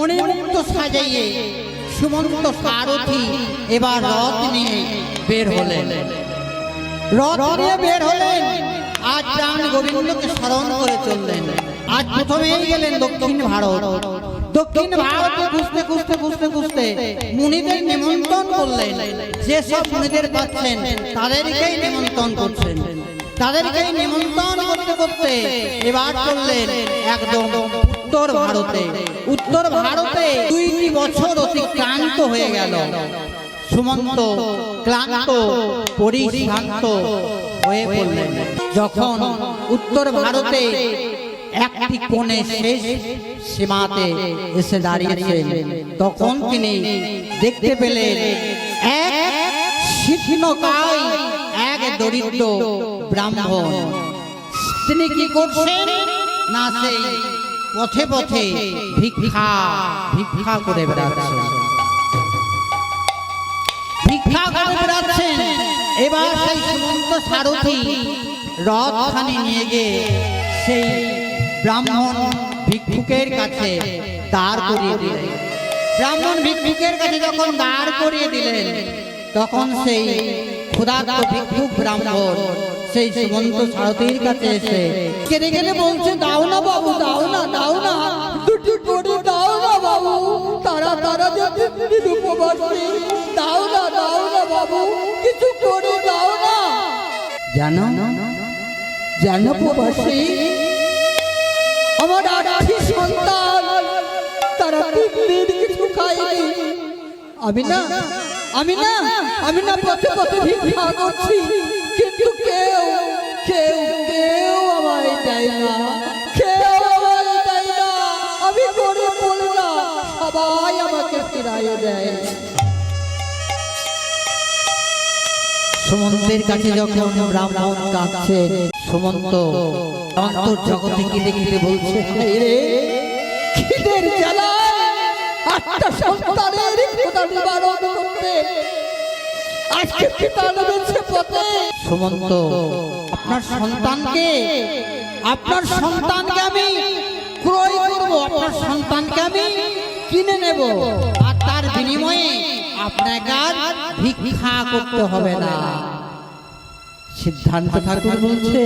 মণিমুক্ত সাজাইয়ে সুমন্ত সারথি এবার রথ নিয়ে বের হলেন। রথ নিয়ে বের হলেন, আজ প্রাণ গোবিন্দকে স্মরণ করে চললেন। আজ প্রথমেই গেলেন দক্ষিণ ভারত। দক্ষিণ ভারতে খুঁজতে খুঁজতে খুঁজতে খুঁজতে মুনিদের নিমন্ত্রণ করলেন। যেসব মুনিদের পাচ্ছেন তাদেরকেই নিমন্ত্রণ করছেন। তাদেরকেই নিমন্ত্রণ করতে করতে এবার চললেন একদম উত্তর ভারতে। উত্তর ভারতে 2টি বছর অতিক্রান্ত হয়ে গেল। সুমন্ত ক্লান্ত পরিশ্রান্ত হয়ে পড়লেন। যখন উত্তর ভারতে একটি কোণে শেষ সীমাতে এসে দাঁড়িয়েছেন, তখন তিনি দেখতে পেলেন এক শিক্ষিনকায় এক দরিদ্র ব্রাহ্মণ। তিনি কি করছেন না, সেই পথে পথে ভিক্ষা করে বেড়াচ্ছেন। ভিক্ষা করে বেড়াচ্ছেন। এবার সেই সুমন্ত সারথি রথখানি নিয়ে গিয়ে সেই ব্রাহ্মণ ভিক্ষুকের কাছে দাঁড় করিয়ে দিলেন। ব্রাহ্মণ ভিক্ষুকের কাছে যখন দাঁড় করিয়ে দিলেন, তখন সেই ক্ষুধার্ত ভিক্ষুক ব্রাহ্মণ সেই সুমন্ত সারথির কাছে এসে কেঁদে কেঁদে বলছে, দাও না বাবু, দাও না, দাও না, দুটি করে দাও না বাবু, তারা তারা যে উপবাসী, দাও না, দাও না বাবু, কিছু করে দাও না। জানো জানো প্রবাসী, আমার 8টি সন্তান, তারা 3 দিন কিছু খায়নি। আমি না পথে পথে ভিক্ষা করছি, কিন্তু কেউ কেউ কেউ আমায় দেয় না, কেউ আমায় দেয় না। আমি গরিব বলে না, সবাই আমাকে ফিরাইয়ে দেয়। সুমন্তের কাছে যখন ব্রাহ্মণ কাঁদছে, সুমন্ত অন্তর জগতে কেঁদে কেঁদে বলছে, রে খিদের জ্বালায় 8টা সন্তানের ক্ষুধা নিবারণ করতে আজকে পিতা নেমেছে পথে। সুমন্ত, আপনার সন্তানকে আমি ক্রয় করব, আপনার সন্তানকে আমি কিনে নেব, আর তার বিনিময়ে আপনাকে আর ভিক্ষা করতে হবে না। সিদ্ধান্ত ঠাকুর বলছে,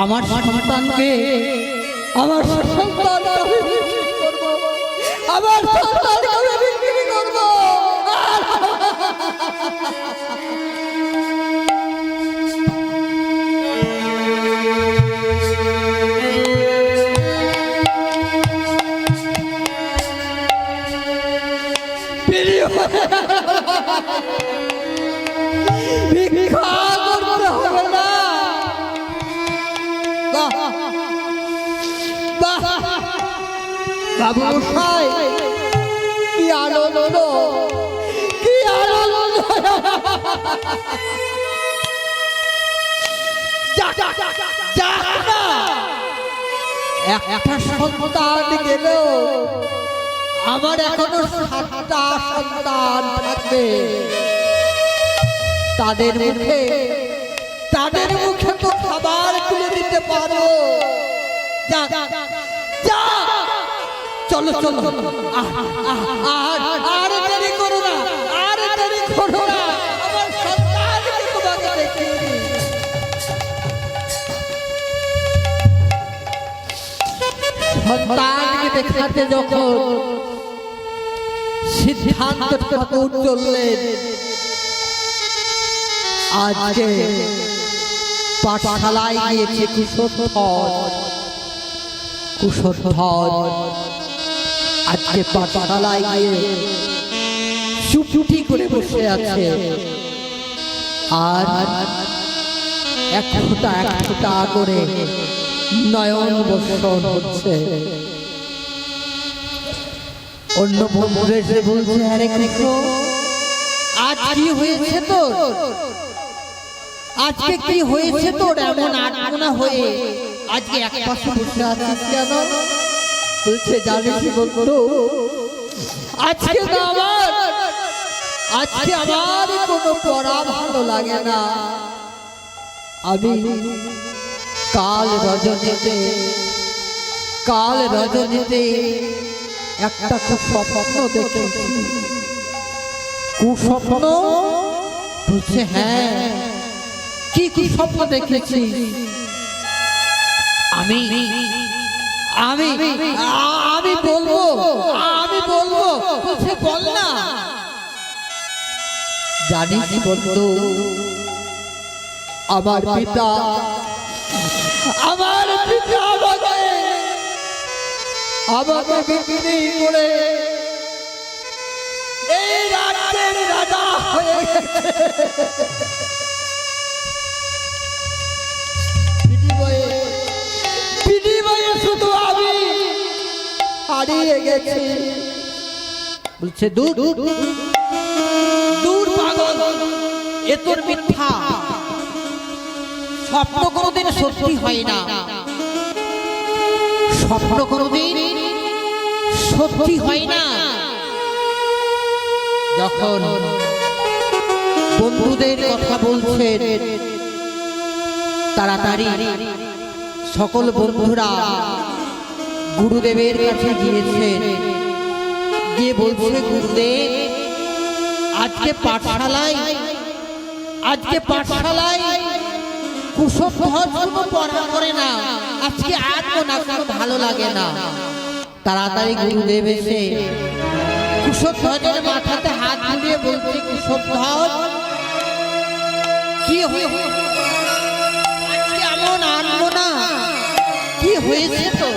আমার সন্তানকে আমি বিক্রি করব, আমার সন্তানকে আমি বিক্রি করব। ভিক্ষা করতে হবে না। বাবু মশাই, কি আনন্দ, কি আনন্দ। একটা সন্তান গেল, আমার এখনো 7টা সন্তান থাকবে। তাদের মুখে তো খাবার তুলে দিতে পারো। চলো চলো, আর দেরি করো না, আর দেরি করো না, আমার সন্তানকে তোমাকে দেখি। সন্তানকে দেখাতে যখন সিদ্ধান্ত ঠাকুর চললেন, আজকে পাঠশালায় গিয়েছে কুশধ্বজ। আজকে পাঠশালায় গিয়ে চুপটি করে বসে আছে, আর এক ফোঁটা করে নয়ন বর্ষণ হচ্ছে। অন্য বন্ধুরা এসে বলছে, আরে কৃষ্ণ, আজ কি হয়েছে তোর? আজকে কি হয়েছে তোর? এমন আটমনা হয়ে আজকে এক পাশে বসে আছিস কেন? বলছে, জানিস বন্ধু, আজকে আমার কোনো পড়া ভালো লাগে না। আমি কাল রজনীতে একটা কুস্বপ্ন দেখেছি। কুস্বপ্ন? বলছে হ্যাঁ। কি কুস্বপ্ন দেখেছি? আমি আমি আমি বলবো, আমি বলবো। বলছে বল না। জানিস বন্ধু, আমার পিতা আমাকে বিক্রি করে এই রাজ্যের রাজা হয়ে পৃথিবীতে শুধু আমি হারিয়ে গেছি। বলছে দূর দূর পাগল, এ তোর মিথ্যা। স্বপ্ন কোনোদিন সত্যি হয় না, স্বপ্ন কোনোদিন সত্যি হয় না। যখন বন্ধুদের কথা বলছেন, তাড়াতাড়ি সকল বন্ধুরা গুরুদেবের কাছে গিয়েছেন। গিয়ে বলছে গুরুদেব, আজকে পাঠশালায় কুশধ্বজ কোনো পড়া করে না, আজকে আজও না, কোনো ভালো লাগে না। তাড়াতাড়ি গুরুদেব এসে কুশধ্বজের মাথাতে হাত বুলিয়ে বলছে, কুশধ্বজ কি আজকে এমন আনবো না, কি হয়েছে তো?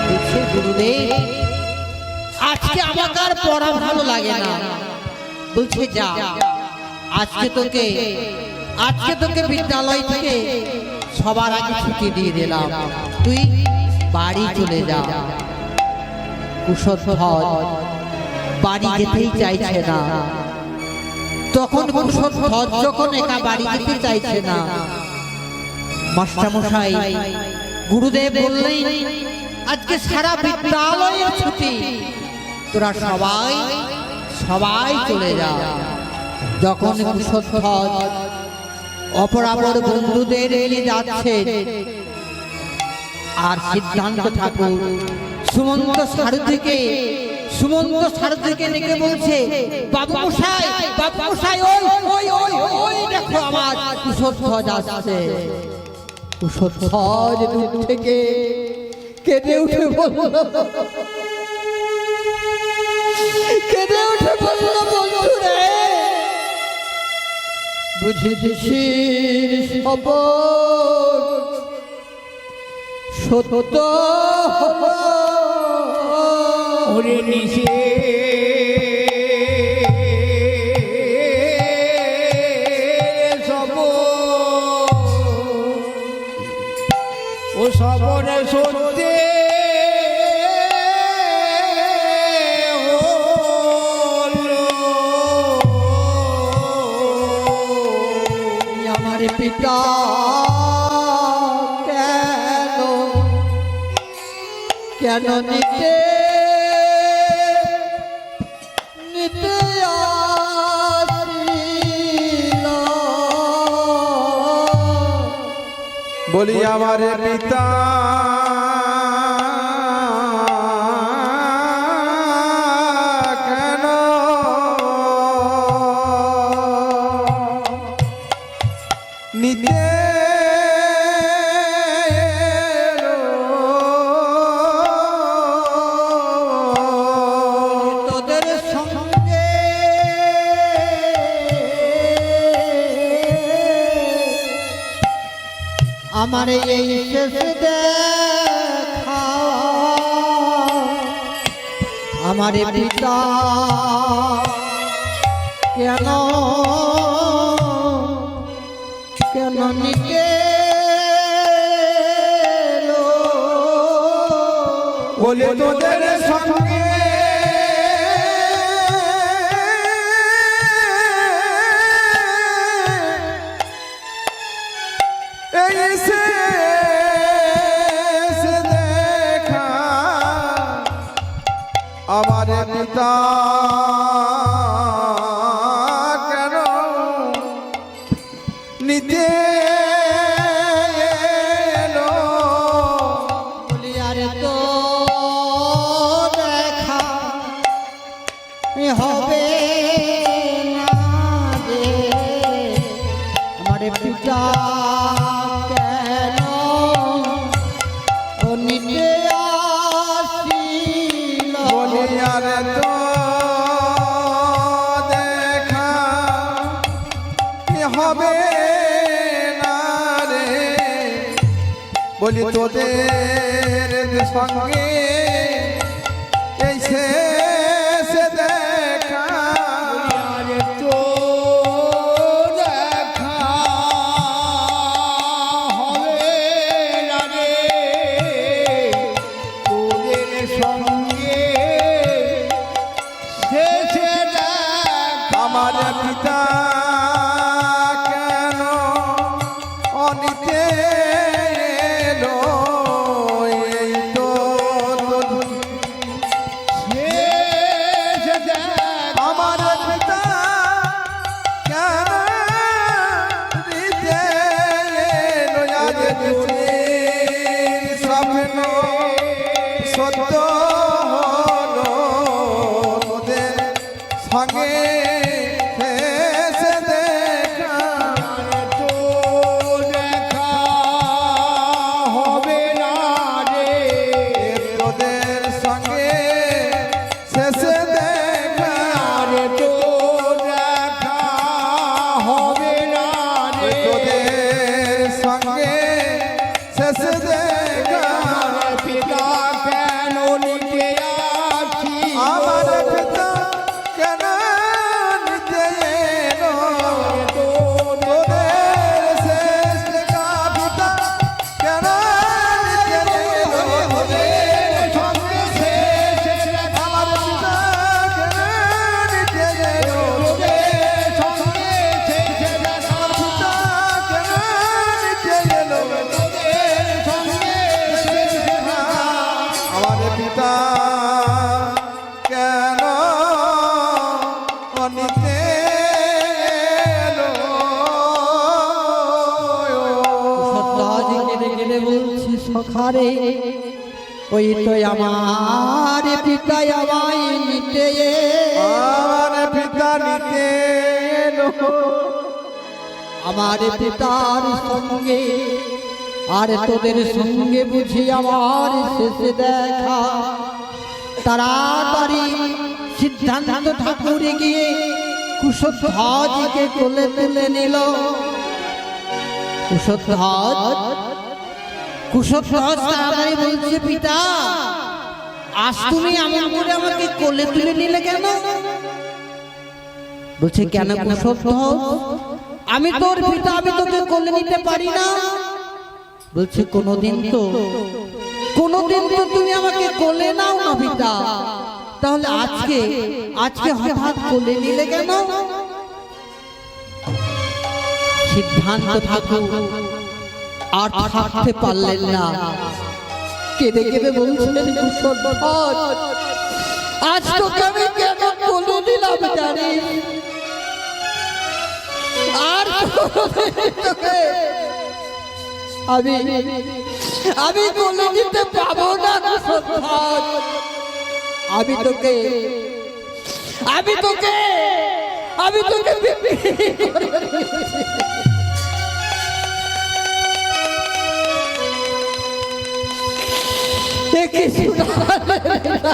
বলছে গুরুদেব, আজকে আমাকে আর পড়া ভালো লাগে না। বলছে যা, আজকে তোকে বিদ্যালয় থেকে সবার আগে ছুটি দিয়ে দিলাম, তুই বাড়ি চলে যা। কুশধ্বজ বাড়ি যেতেই চাইছে না। তখন কুশধ্বজ যখন একা বাড়ি যেতে চাইছে না, মাস্টারমশাই গুরুদেব বললেন, আজকে সারা বিদ্যালয়ের ছুটি, তোরা সবাই চলে যা। যখন কুশধ্বজ অপরাপর বন্ধুদের নিয়ে যাচ্ছে, আর সিদ্ধান্ত ঠাকুর সুমন্ত সারথীকে ডেকে বলছে, বাবু মশাই, ওই দেখো আমার কুশধ্বজ আসছে। কুশধ্বজ দূর থেকে কেঁদে উঠে বলল, বন্ধু রে, বুঝেছি সত্য ওরে নিশে ও সবরে সত্যি আমার পিতা কেন নিতে আসিল? বলি আমার পিতা কেন নিতে আমার এই শেষ দেখা আমার পিতা কেন নিতে বলে তোদের সঙ্গে দেখা আমার পিতা কেন নিতে এলো? বলি আরে তোর হবে না রে আমার পিতা কেন ও নিতে আসিল বলিয়ার তো দেখা কি হবে না রে বলি তোদের সঙ্গে এই শেষ দেখা তো দেখা হবে না রে তোদের সঙ্গে শেষে দেখা আমার পিতা কেন অনিতে এলো এই তো শেষে দেখা আমার পিতা কেন নিতে এলো আজ দুনির স্বপ্ন সত্য হলো তোদের সঙ্গে শেষ দেখা তো দেখা হবে না রে তোদের সঙ্গে শেষ দেখা আরে তো দেখা হবে না রে তোদের সঙ্গে শেষ দেখা পিতা কেন নিতে আসি আমার পিতা কেন নিতে এলো তোদের শেষ দেখা পিতা কেন নিতে এলো সঙ্গে শেষে দেখা আমার পিতা কেন নিতে এলো সঙ্গে শেষে দেখা পিতা কেন নিতে এলো সঙ্গে শেষে দেখা আমার পিতা কেন অনিতে এলো সত্যাজি কেঁদে কেঁদে বলছে সখারে ওই তো আমার পিতা আমায় নিতে আমার পিতা নিতে এলো আমার পিতার সঙ্গে আর তোদের সঙ্গে বুঝি আমার শেষে দেখা তাড়াতাড়ি সিদ্ধান্ত ঠাকুর গিয়ে কুশধ্বজকে কোলে তুলে নিল কুশধ্বজ তাড়াতাড়ি বলছে পিতা আজ তুমি এমন করে আমাকে কোলে তুলে নিলে কেন বলছে কেন কুশধ্বজ আমি তোর পিতা আমি তোকে কোলে নিতে পারি না বলছে কোনোদিন তো তুমি আমাকে কোলে নাও না পিতা তাহলে আজকে হঠাৎ কোলে নিলে কেন সিদ্ধান্ত ঠাকুর আর থাকতে পারলেন না কেঁদে কেঁদে বলছিলেন কুশধ্বজ আজ তোকে আমি কেন কোলে দিলাম জানিস আর তোকে আমি কোলে নিতে পাবো না কুশধ্বজ আমি তোকে বিক্রি করে দিয়েছি। এ কি শোনালে না?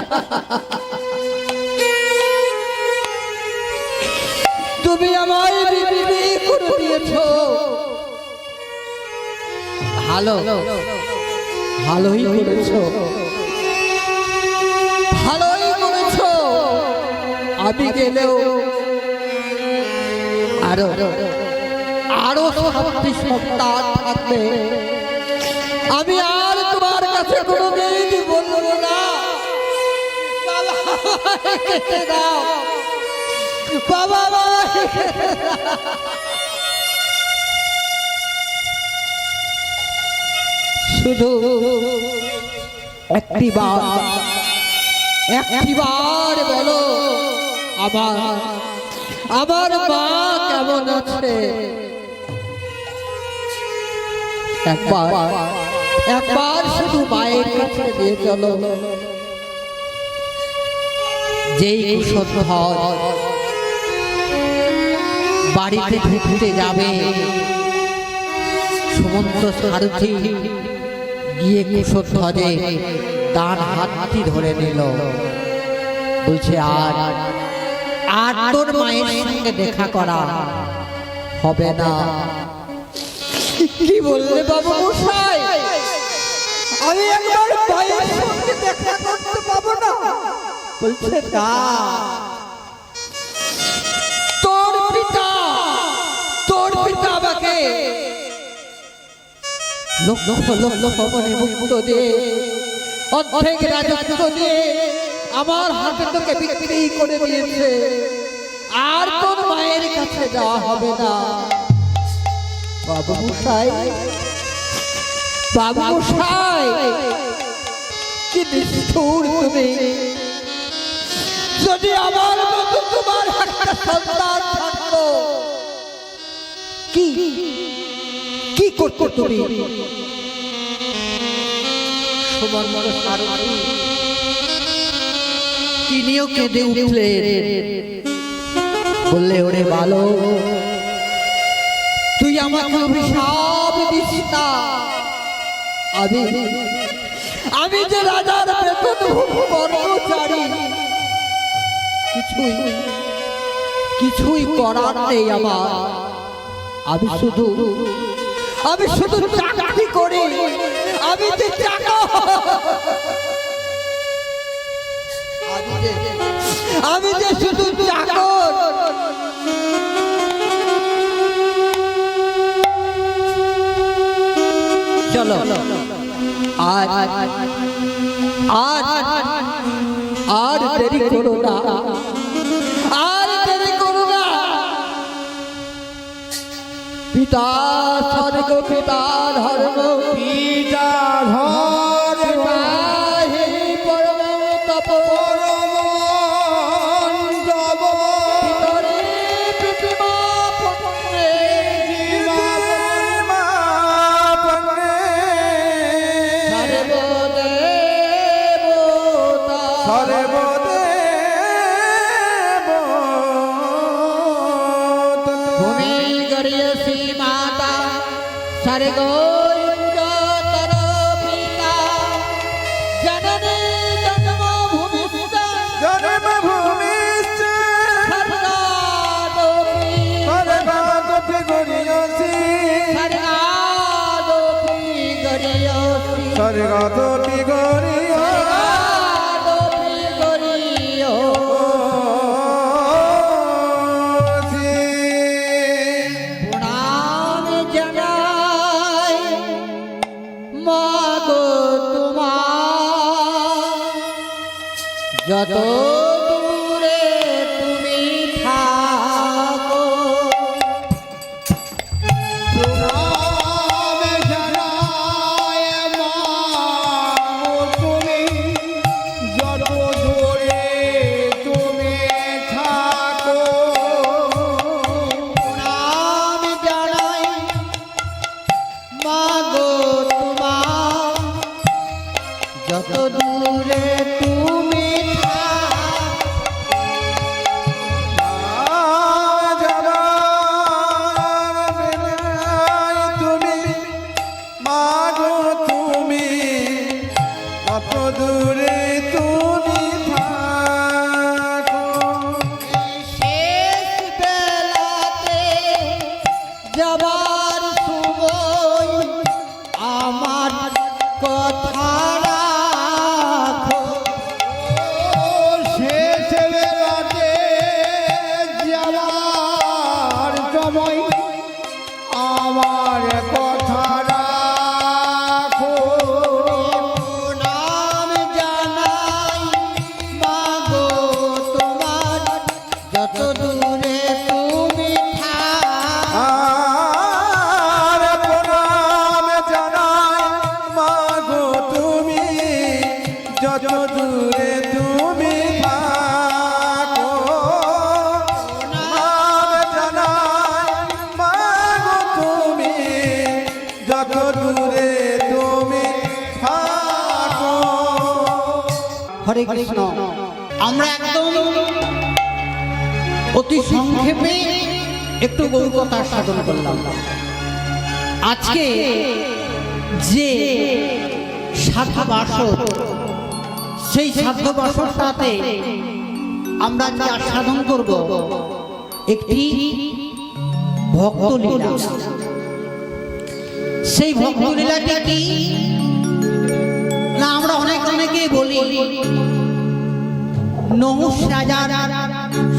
তুমি আমায় বিক্রি করে দিয়েছো ভালোই করেছো আমি গেলেও আরো 7টি সপ্তাহ থাকবে আমি আর তোমার কাছে কোনোদিন বলবো না বাবা শুধু একটিবার বলো আমার মা কেমন আছে একবার শুধু মায়ের কাছে দিয়ে চলো যেই কুশধ্বজ বাড়িতে ঢুকতে যাবে, সুমন্ত সারথি গিয়ে কুশধ্বজে তার হাতটি ধরে নিল। বলছে আর তোর মায়ের সঙ্গে দেখা করা হবে না। কি বললে বাবু মশাই? আমি একবার মায়ের সঙ্গে দেখা করতে পাবো না? বলছে না, তোর পিতা আমাকে লক্ষ লক্ষ মনে মুক্ত দিয়ে অর্ধেক রাজত্ব দিয়ে আমার হাতে তোকে বিক্রি করে দিয়েছে। আর তোর মায়ের কাছে যাওয়া হবে না। বাবু মশাই, বাবু মশাই, কি নিষ্ঠুর তুমি! যদি আমার মতো তোমার একটা সন্তান থাকতো, কি করতো তুমি? সুমন্ত সারথি তিনিও কেঁদে উঠলেন। বললে, ওরে ভালো, তুই আমাকে অভিশাপ দিস না। আমি যে রাজার বেতনভূত কর্মচারী, কিছুই করার নেই আমার। আমি শুধু চাকরি করি। আমি যে চাকর, আমি যে শুধু চাকর। চলো আর দেরি করো না, আর দেরি করো না। পিতা স্বর্গ, পিতা ধর্ম, পিতা ধর্ম হে পরম তপ, পিতরে প্রতিমা পত্রে, ভূমি গরিয়সী মাতা স্বর্গ উচ্চতর পিতা, জননী জন্মভূমিশ্চ স্বর্গাদপি গরিয়সী, স্বর্গতপি গরিয়সী। প্রণাম জানাই মাগো তোমার, যত দূরে তুমি থাকো। প্রণাম জানাই মা তুমি, যত দূরে তুমি থাকো। প্রণাম জানাই মাগো তোমার, যত দূরে তুমি তুমি মাগো, তুমি কত দূরে তুমি থাকো। শেষ বেলাতে যাবার সময় আমার কথা রাখো। শেষ বেলাতে যাওয়ার সময় আমার কথা রাখো। প্রণাম জানাই মাগো তোমার, যত দূরে তুমি থাকো। আর প্রণাম জানাই মাগো তুমি, যত দূরে তুমি থাকো। প্রণাম জানাই মাগো তুমি, যত দূরে তুমি থাকো। হরে কৃষ্ণ। আমরা একদম অতি সংক্ষেপে একটু গৌরবতার সাধন করলাম। আজকে যে সাধ্য বাসর, সেই সাধ্য বাসরটাতে আমরা যে আস্বাদন করব একটি ভক্তলীলা। সেই ভক্তলীলাটি কি না, আমরা অনেকেই বলি নহুষ রাজার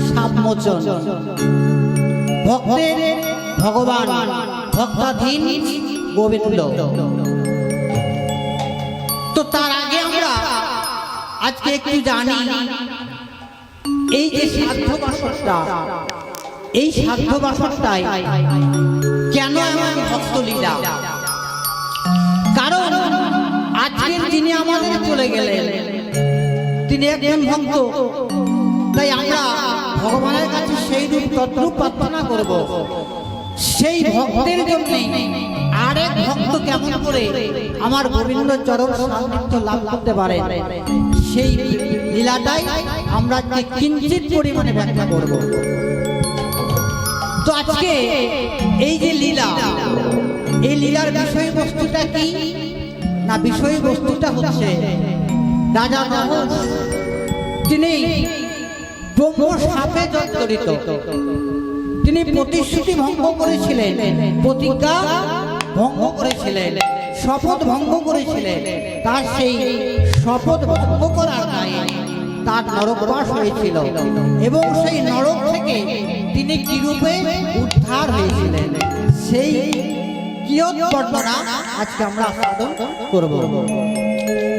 সাবমোচন, ভক্তের ভগবান, ভক্তাধীন গোবিন্দ। তো তার আগে আমরা আজকে একটু জানি এই যে সাধ্য বাসরটা, এই সাধ্য বাসরটাই কেন এমন ভক্তলীলা। কারণ আজকের দিনে আমাদের চলে গেলেন, তিনি একজন ভক্ত, তাই আমরা ভগবানের কাছে সেই রূপ তদ্রূপ প্রার্থনা করব। সেই ভক্তের জন্য আরেক ভক্ত কেমন করে আমার গোবিন্দ চরণ সান্নিধ্য লাভ করতে পারে, সেই লীলাটাই আমরা কিঞ্চিত পরিমাণে ব্যাখ্যা করব। তো আজকে এই যে লীলা, এই লীলার বিষয়বস্তুটা কি না, বিষয়বস্তুটা হচ্ছে রাজা নহুষ, তিনি ব্রহ্ম সাপে জর্জরিত। তিনি প্রতিশ্রুতি ভঙ্গ করেছিলেন, প্রতিজ্ঞা ভঙ্গ করেছিলেন, শপথ ভঙ্গ করেছিলেন। তার সেই শপথ ভঙ্গ করার দায়ে তার নরকবাস হয়েছিল, এবং সেই নরক থেকে তিনি কিরূপে উদ্ধার হয়েছিলেন, সেই কিয়ৎ বর্ণনা আজকে আমরা আস্বাদন করব।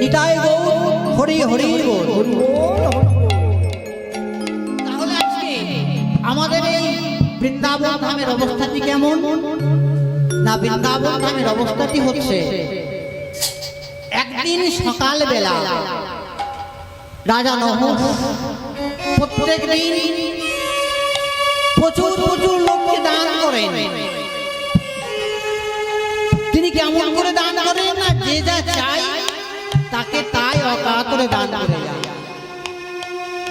নিতাই গৌর হরি হরি বল। তাহলে আজকে আমাদের এই বৃন্দাবন ধামের অবস্থাটি কেমন না, বৃন্দাবন ধামের অবস্থাটি হচ্ছে একদিন সকালবেলা রাজা নহুষ প্রত্যেক দিন প্রচুর প্রচুর লোককে দান করেন। তিনি কেমন করে দান করেন না, যে যা চাই তাকে তাই অকাতরে দান করে যায়।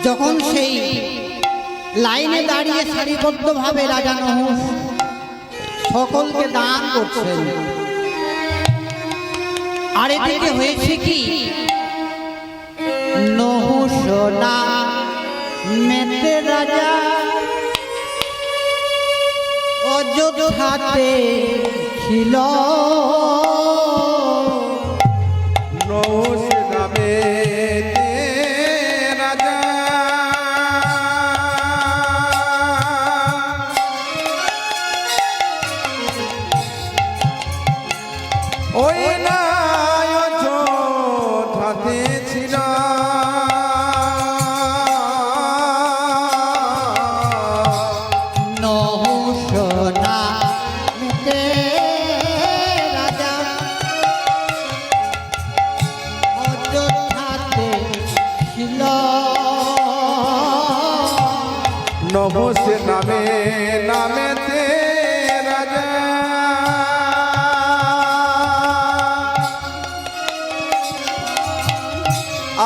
যখন সেই লাইনে দাঁড়িয়ে সারিবদ্ধভাবে রাজা নহুষ সকলকে দান করছেন, আর এদিকে হয়েছে কি, নহুষ না মেতে রাজা অযোধ্যাতে ছিল, নহুষ নামে রাজা ওই না অযোধ্যাতে ছিল। নহুষ না মেতে রাজা অযোধ্যাতে ছিল, নহুষ নামে নামেতে রাজা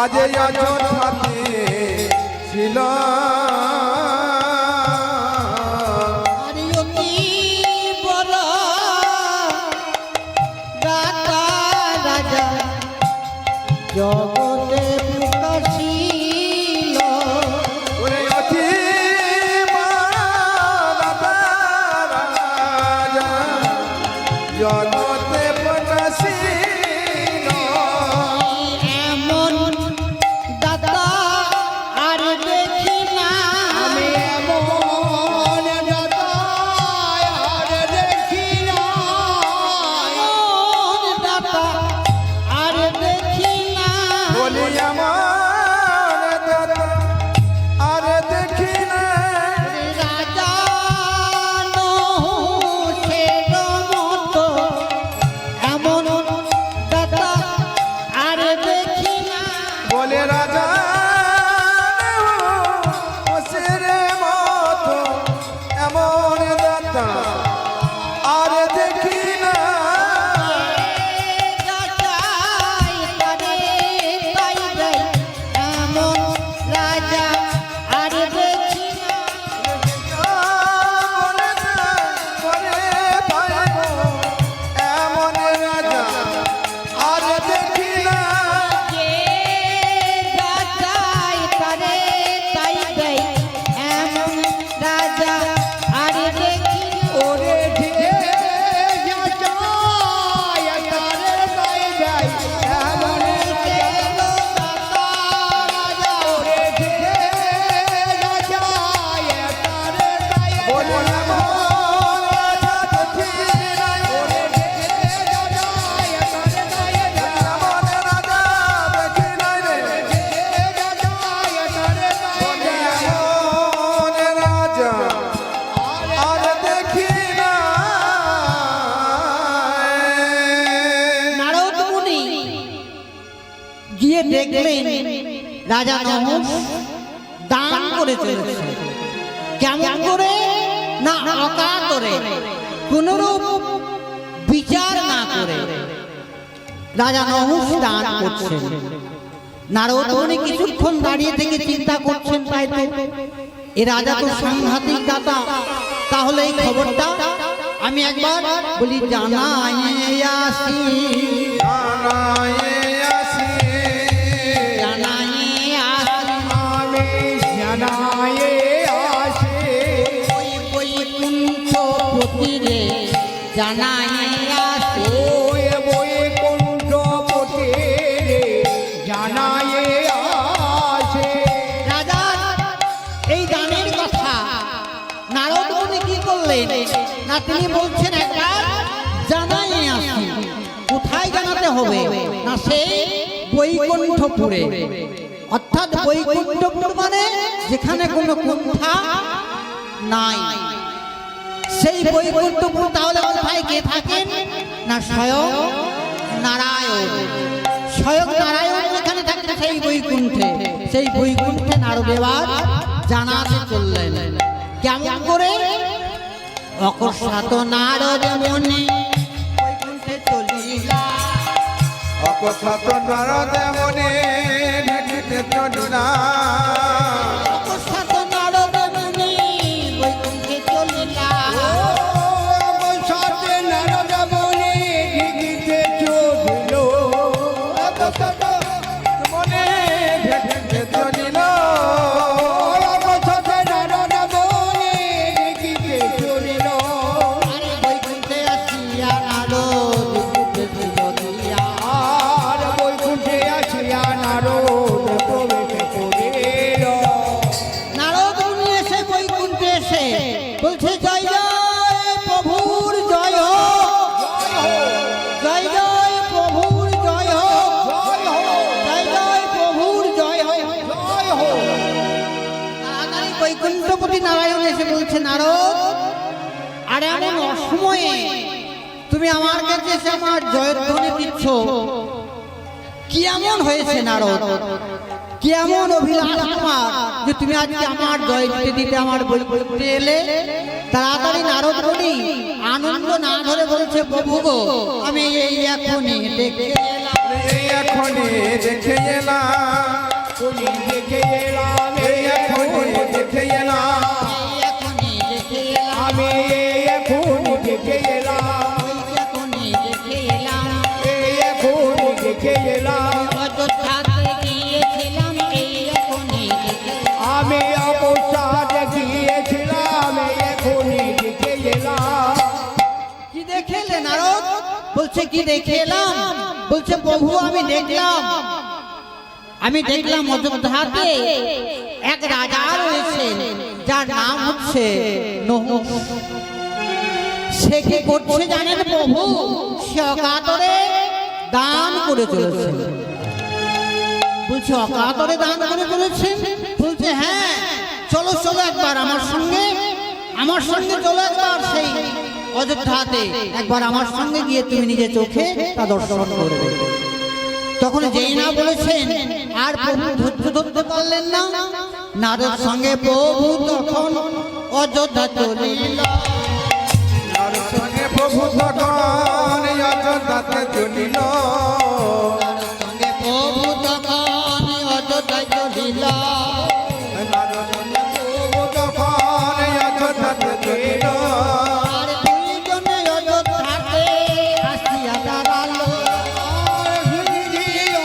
আজ অযোধ্যাতে ছিল। আরে অতি বড় দাতা রাজা জগতে প্রকাশিল, ওরে অতি বড় রাজা জগতে প্রকাশিল। এমন দাতা রাজা নহুষ দান করে চলেছে। কেমন করে? না অকাতরে, কোনরূপ বিচার না করে রাজা নহুষ দান করছেন। নারদ মুনি কিছুক্ষণ দাঁড়িয়ে থেকে চিন্তা করছেন, তাই তো এ রাজা তো সাংঘাতিক দাতা, তাহলে এই খবরটা আমি একবার বলি জানাই আসি, জানাই আসি, জানাই আসি, আমি জানাই আসি, ওই বৈকুণ্ঠপতি রে জানাই আসি, ওই বৈকুণ্ঠপতি রে জানাই আসি। রাজা এই দানের কথা নারদ মুনি কি করলেন না, তিনি বলছেন একবার জানাই আসি। কোথায় জানাতে হবে না, সেই বৈকুণ্ঠপুরে, অর্থাৎ বৈকুণ্ঠপুর মানে যেখানে কোনো কুণ্ঠা নাই, সেই বৈকুণ্ঠপুর। তাহলে কোথায় কে থাকেন না, স্বয়ং নারায়ণ। স্বয়ং নারায়ণ যেখানে থাকেন সেই বৈকুণ্ঠে, সেই বৈকুণ্ঠে নারদেবার জানাতে চললেন। কেমন করে? অকস্মাৎ নারদ মুনি বৈকুণ্ঠে চলিলা, অকস্মাৎ নারদ মুনি ঢেকিতে চলিলা, অকস্মাৎ নারদ মুনি বৈকুণ্ঠে চলিলা, অবসাদে নারদ মুনি ঢেকিতে চলিল, অবসাদ মুনি ঢেকিতে চলিল, অবসাদে নারদ মুনি ঢেকিতে চলিল। আরে বৈকুণ্ঠে আসিয়া নারদ প্রবেশ করিয়া, আর বৈকুণ্ঠে আসিয়া নারদ প্রবেশ করিল। নারদ মুনি এসে বৈকুণ্ঠে এসে বলছে জয় জয় প্রভুর জয় হোক, জয় জয় প্রভুর জয় হোক, জয় জয় প্রভুর জয় হোক। তাড়াতাড়ি বৈকুণ্ঠপতি নারায়ণ এসে বলছে, নারদ আরে এমন অসময়ে তুমি আমার কাছে এসে আমার জয়ধ্বনি দিচ্ছ, কি এমন হয়েছে নারদ? কি এমন অভিলাষ তোমার যে তুমি আজকে আমার জয় দিতে দিতে আমার বৈকুণ্ঠে এলে? তাড়াতাড়ি নারদ মুনি আনন্দ না ধরে বলছে, প্রভু গো আমি এই এখনই দেখে এলাম, এই এখনই দেখে এলাম, তুমি দেখে এলাম, এই এখনই দেখে এলাম, এই এখনই দেখে এলাম, আমি এখনই দেখে এলাম, এই এখনই দেখে এলাম, এই এখনই দেখে এলাম। অযোধ্যাতে গিয়েছিলাম, এই এখনই দেখে এলাম। আমি অবসাদ গিয়েছিলাম, এখনই দেখে এলাম। কি দেখে এলে নারদ? বলছে কি দেখে এলাম? বলছে প্রভু আমি দেখলাম অযোধ্যাতে এক রাজা রয়েছে যার নাম হচ্ছে নহুষ। সে কি করছে জানেন প্রভু? সে অকাতরে দান করে চলেছে। বলছে অকাতরে দান করে চলেছেন? বলছে হ্যাঁ, চলো চলো একবার আমার সঙ্গে চলো একবার সেই অযোধ্যাতে, একবার আমার সঙ্গে গিয়ে তুমি নিজে চোখে তা দর্শন করবে। তখন যেই না বলেছেন আর প্রভু ধৈর্য ধরতে পারলেন না, নারদ সঙ্গে প্রভু তখন অযোধ্যা চলিল। তার সঙ্গে প্রভু তখন অযোধ্যাতে চলিল, নারদ সঙ্গে প্রভু তখন অযোধ্যায় চলিল। তার সঙ্গে প্রভু তখন অযোধ্যাতে চলিল, আর দুইজনে অযোধ্যাতে আসিয়া দাঁড়ালো।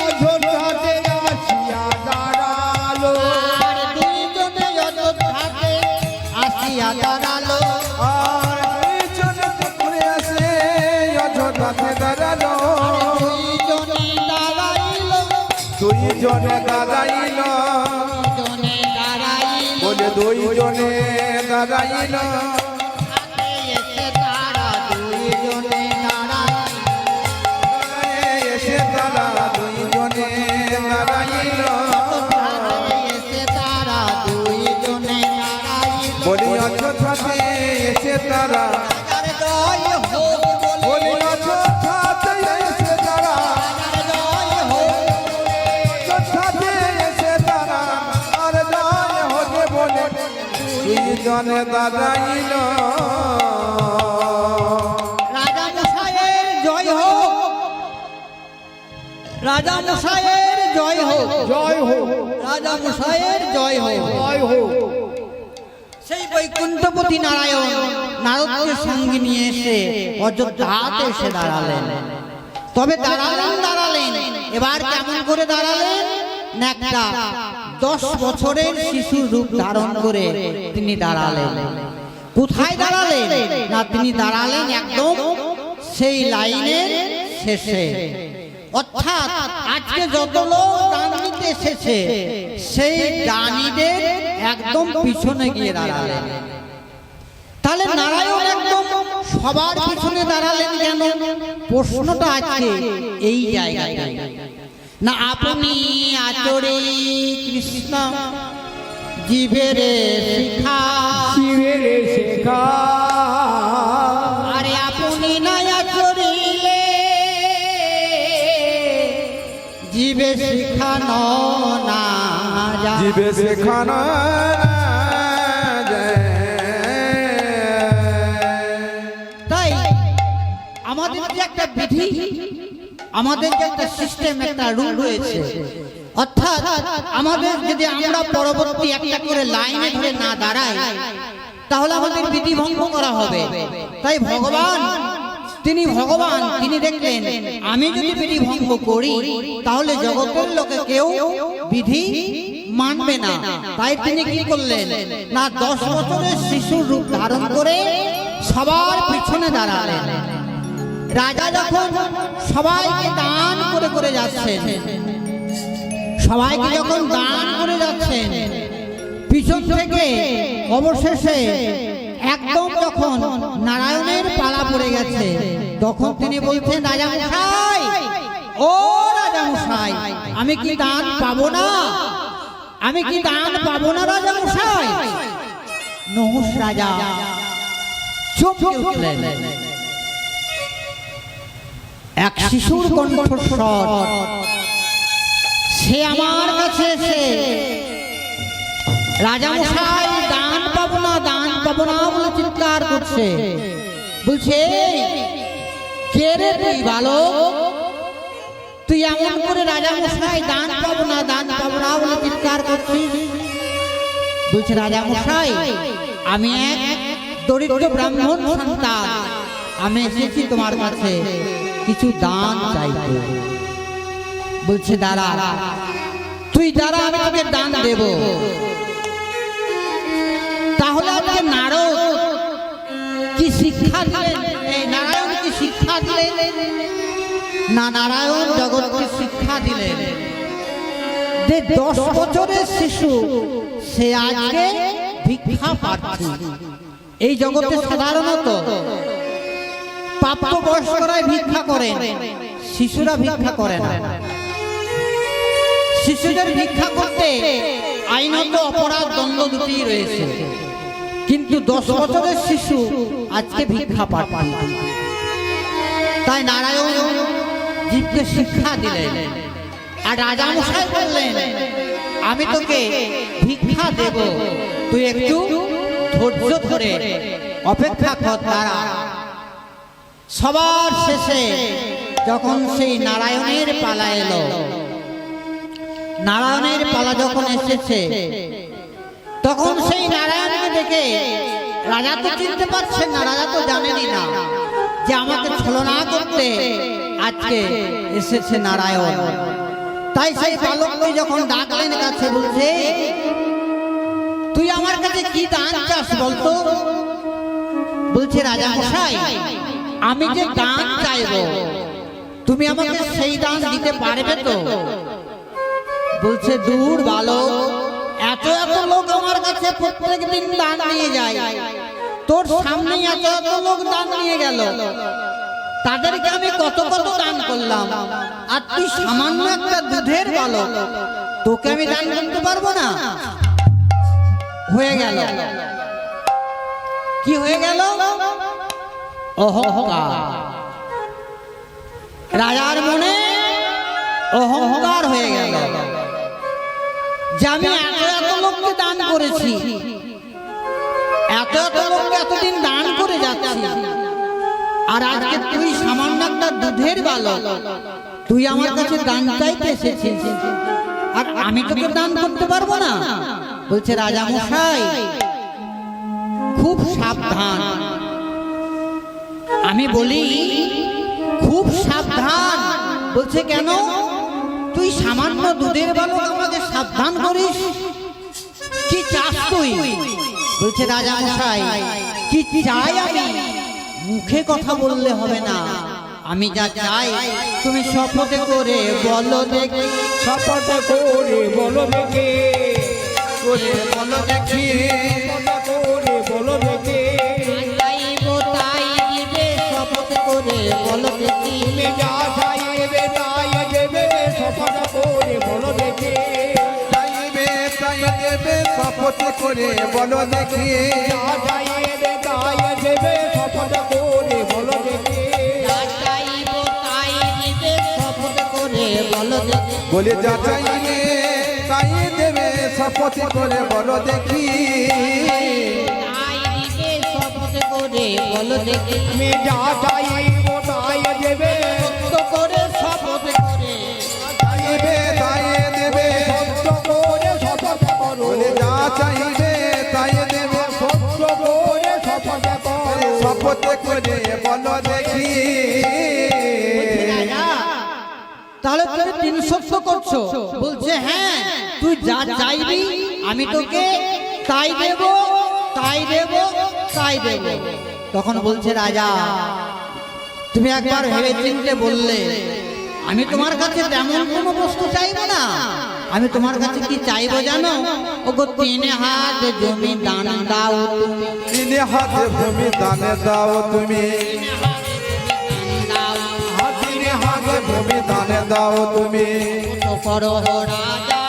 অযোধ্যাতে আসিয়া দাঁড়ালো, আর দুইজনে অযোধ্যাতে আসিয়া দাঁড়ালো। আর দুইজনে পুকুরে আসে অযোধ্যাতে দাঁড়ালো, দুইজনে দাঁড়াইলো, দুইজনে দাঁড়াইল, দুইজনে দাঁড়াইলো। বলে দুইজনে দাঁড়াইল, হাতে এসে তারা দুইজনে দাঁড়াইলো। এসে তারা দুইজনে দাঁড়াইল, হাতে এসে তারা দুইজনে দাঁড়াইলো। বলি অযোধ্যাতে এসে তারা, রাজার জয় হোক বলে, বলি অযোধ্যাতে এসে তারা, রাজার জয় হোক বলে, অযোধ্যাতে এসে তারা দুইজনে দাঁড়াইল রাজা মশাইয়ের জয় হোক, রাজা মশাইয়ের জয় হোক, জয় হোক, রাজা মশাইয়ের জয় হোক। জয় হোক। সেই বৈকুণ্ঠপতি নারায়ণ নারদকে সঙ্গে নিয়ে এসে অযোধ্যাতে এসে দাঁড়ালেন। তবে দাঁড়ালেন এবার কেমন করে দাঁড়ালেন না, একটা 10 বছরের শিশুর রূপ ধারণ করে তিনি দাঁড়ালেন। কোথায় দাঁড়ালেন না, তিনি দাঁড়ালেন একদম সেই লাইনের শেষে, অর্থাৎ আজকে যত লোক দান নিতে এসেছে সেই দানিদের একদম পিছনে গিয়ে দাঁড়ালেন। তাহলে নারায়ণ একদম সবার পিছনে দাঁড়ালেন কেন? প্রশ্নটা আজকে এই জায়গায় না, আপনি আচরে কৃষ্ণ জীবের শিখা, শিবের শেখা, আরে আপনি না আচরিলে জীবে শিখানো না যায়। জীবে শেখানো তাই আমাদের যে একটা বিধি, আমাদের যে একটা সিস্টেম, একটা রুল রয়েছে, অর্থাৎ আমাদের যদি আমরা পরবর্তী একটা করে লাইনে ধরে না দাঁড়াই তাহলে আমাদের বিধি ভঙ্গ করা হবে। তাই ভগবান তিনি দেখলেন আমি যদি বিধি ভঙ্গ করি তাহলে জগতের লোকে কেউ বিধি মানবে না। তাই তিনি কি করলেন না, 10 বছরের শিশুর রূপ ধারণ করে সবার পিছনে দাঁড়ালেন। রাজা যখন সবাইকে দান করে করে যাচ্ছেন, সবাইকে যখন দান করে যাচ্ছেন, পিছন থেকে অবশেষে একদম যখন নারায়ণের পালা পড়ে গেছে তখন তিনি বলছেন, রাজা মশাই, ও রাজা মশাই, আমি কি দান পাবো না? আমি কি দান পাবো না রাজা মশাই? নহুষ রাজা চমকে উঠলেন। এক শিশুর কণ্ঠস্বর, সে আমার কাছে এসে রাজা মশাই দান পাবো না, দান পাবো না বলে চিৎকার করছে। বলছে, কে রে তুই বালক, তুই এমন করে রাজা মশাই দান পাবো না, দান পাবো না বলে চিৎকার করছিস? বলছে, রাজা মশাই, আমি এক দরিদ্র ব্রাহ্মণ সন্তান, আমি এসেছি তোমার কাছে কিছু দান চাইতে। বলছে, দাঁড়া, তুই দাঁড়া, আমি তোকে দান দেব। তাহলে আজকে নারদ কি শিক্ষা দিলেন? নারায়ণ কি শিক্ষা দিলেন? না, নারায়ণ জগৎকে শিক্ষা দিলেন যে 10 বছরের শিশু সে আজকে ভিক্ষা প্রার্থী। এই জগতে সাধারণত প্রাপ্তবয়স্করাই ভিক্ষা করেন, শিশুরা ভিক্ষা করে না। শিশুদের ভিক্ষা করতে আইনত অপরাধ, দণ্ড দুটি রয়েছে, কিন্তু 10 বছরের শিশু আজকে ভিক্ষা প্রার্থী। তাই নারায়ণ জীবকে শিক্ষা দিলেন। আর রাজা মশাই বললেন, আমি তোকে ভিক্ষা দেব, তুই একটু ধৈর্য ধরে অপেক্ষা কর, দাঁড়া। সবার শেষে যখন সেই নারায়ণের পালা এলো, নারায়ণের পালা যখন এসেছে তখন সেই নারায়ণকে দেখে রাজা তো চিনতে পারছেন না, রাজা তো জানেনই না যে আমাকে ছলনা করতে আজকে এসেছে নারায়ণ। তাই সেই বালককে যখন ডাকলেন কাছে, বলছে, তুই আমার কাছে কি দান চাস বলতো? বলছে, রাজা মশাই, আমি যে দান চাইবো তুমি আমাকে সেই দান দিতে পারবে তো? বলছে, দূর বালক, এত এত লোক আমার কাছে প্রত্যেক দিন দান নিয়ে যায়, তোর সামনে এত এত লোক দান নিয়ে গেল, তাদেরকে আমি কত কত দান করলাম, আর তুই সামান্য একটা দুধের বালক, তোকে আমি দান করতে পারবো না? হয়ে গেল কি হয়ে গেল? অহংকার। রাজার মনে অহংকার হয়ে গেল যে আমি এত এত লোককে দান করেছি, এতদিন দান করে যাচ্ছি, আর আজকে তুই সামান্য একটা দুধের বালক, তুই আমার কাছে দান চাইতে এসেছিস, আর আমি তোকে দান করতে পারবো না? বলছে রাজা মশাই খুব সাবধান, আমি বলি খুব সাবধান। বলছে কেন? তুই সামান্য দুধের বালক আমাকে সাবধান করিস? কি চাস তুই? বলছে রাজা মশাই কি চাই আমি মুখে কথা বললে হবে না, আমি যা চাই তুমি শপথে করে বলো দেখি। শপথ করে বলো দেখে, করে বলো দেখি, শপথ করে বলো দেখে, চাইবো তাই দিবে, শপথ করে বলো দেখি। তুমি যা চাইবে তাই দেবে, শপথ করে বলো দেখে, চাইবে তাই দেবে শপথ করে বলো দেখি। যা চাইবে তাই দেবে, শপথ করে বলো দেখে, চাইবো তাই দিবে, শপথ করে বলো দেখি। বলে যা চাইবে তাই দেবে শপথ করে বলো দেখি। তাই দিবে, শপথ করে বলো দেখি। তুমি যা চাইবো তাই দেবে, সত্য করে শপথ করে, চাইবে তাই দেবে, সত্য করে শপথ করো, বলে যা চাইবে তাই দেবে সত্য করে শপথ করো, শপথ করে বলো দেখি। তাহলে তুমি 300 করছো? বলছে হ্যাঁ, তুই যা চাইবি আমি তোকে তাই দেব, তাই দেব, তাই দেব। তখন বলছে রাজা তুমি একবার ভেবে চিন্তে বললে, আমি তোমার কাছে তেমন কোনো বস্তু চাইবো না, আমি তোমার কাছে কি চাইবো জানো? ওগো 3 হাত জমি দান দাও তুমি, 3 হাত ভূমি দান দাও তুমি, 3 হাত ভূমি দান দাও তুমি। করো রাজা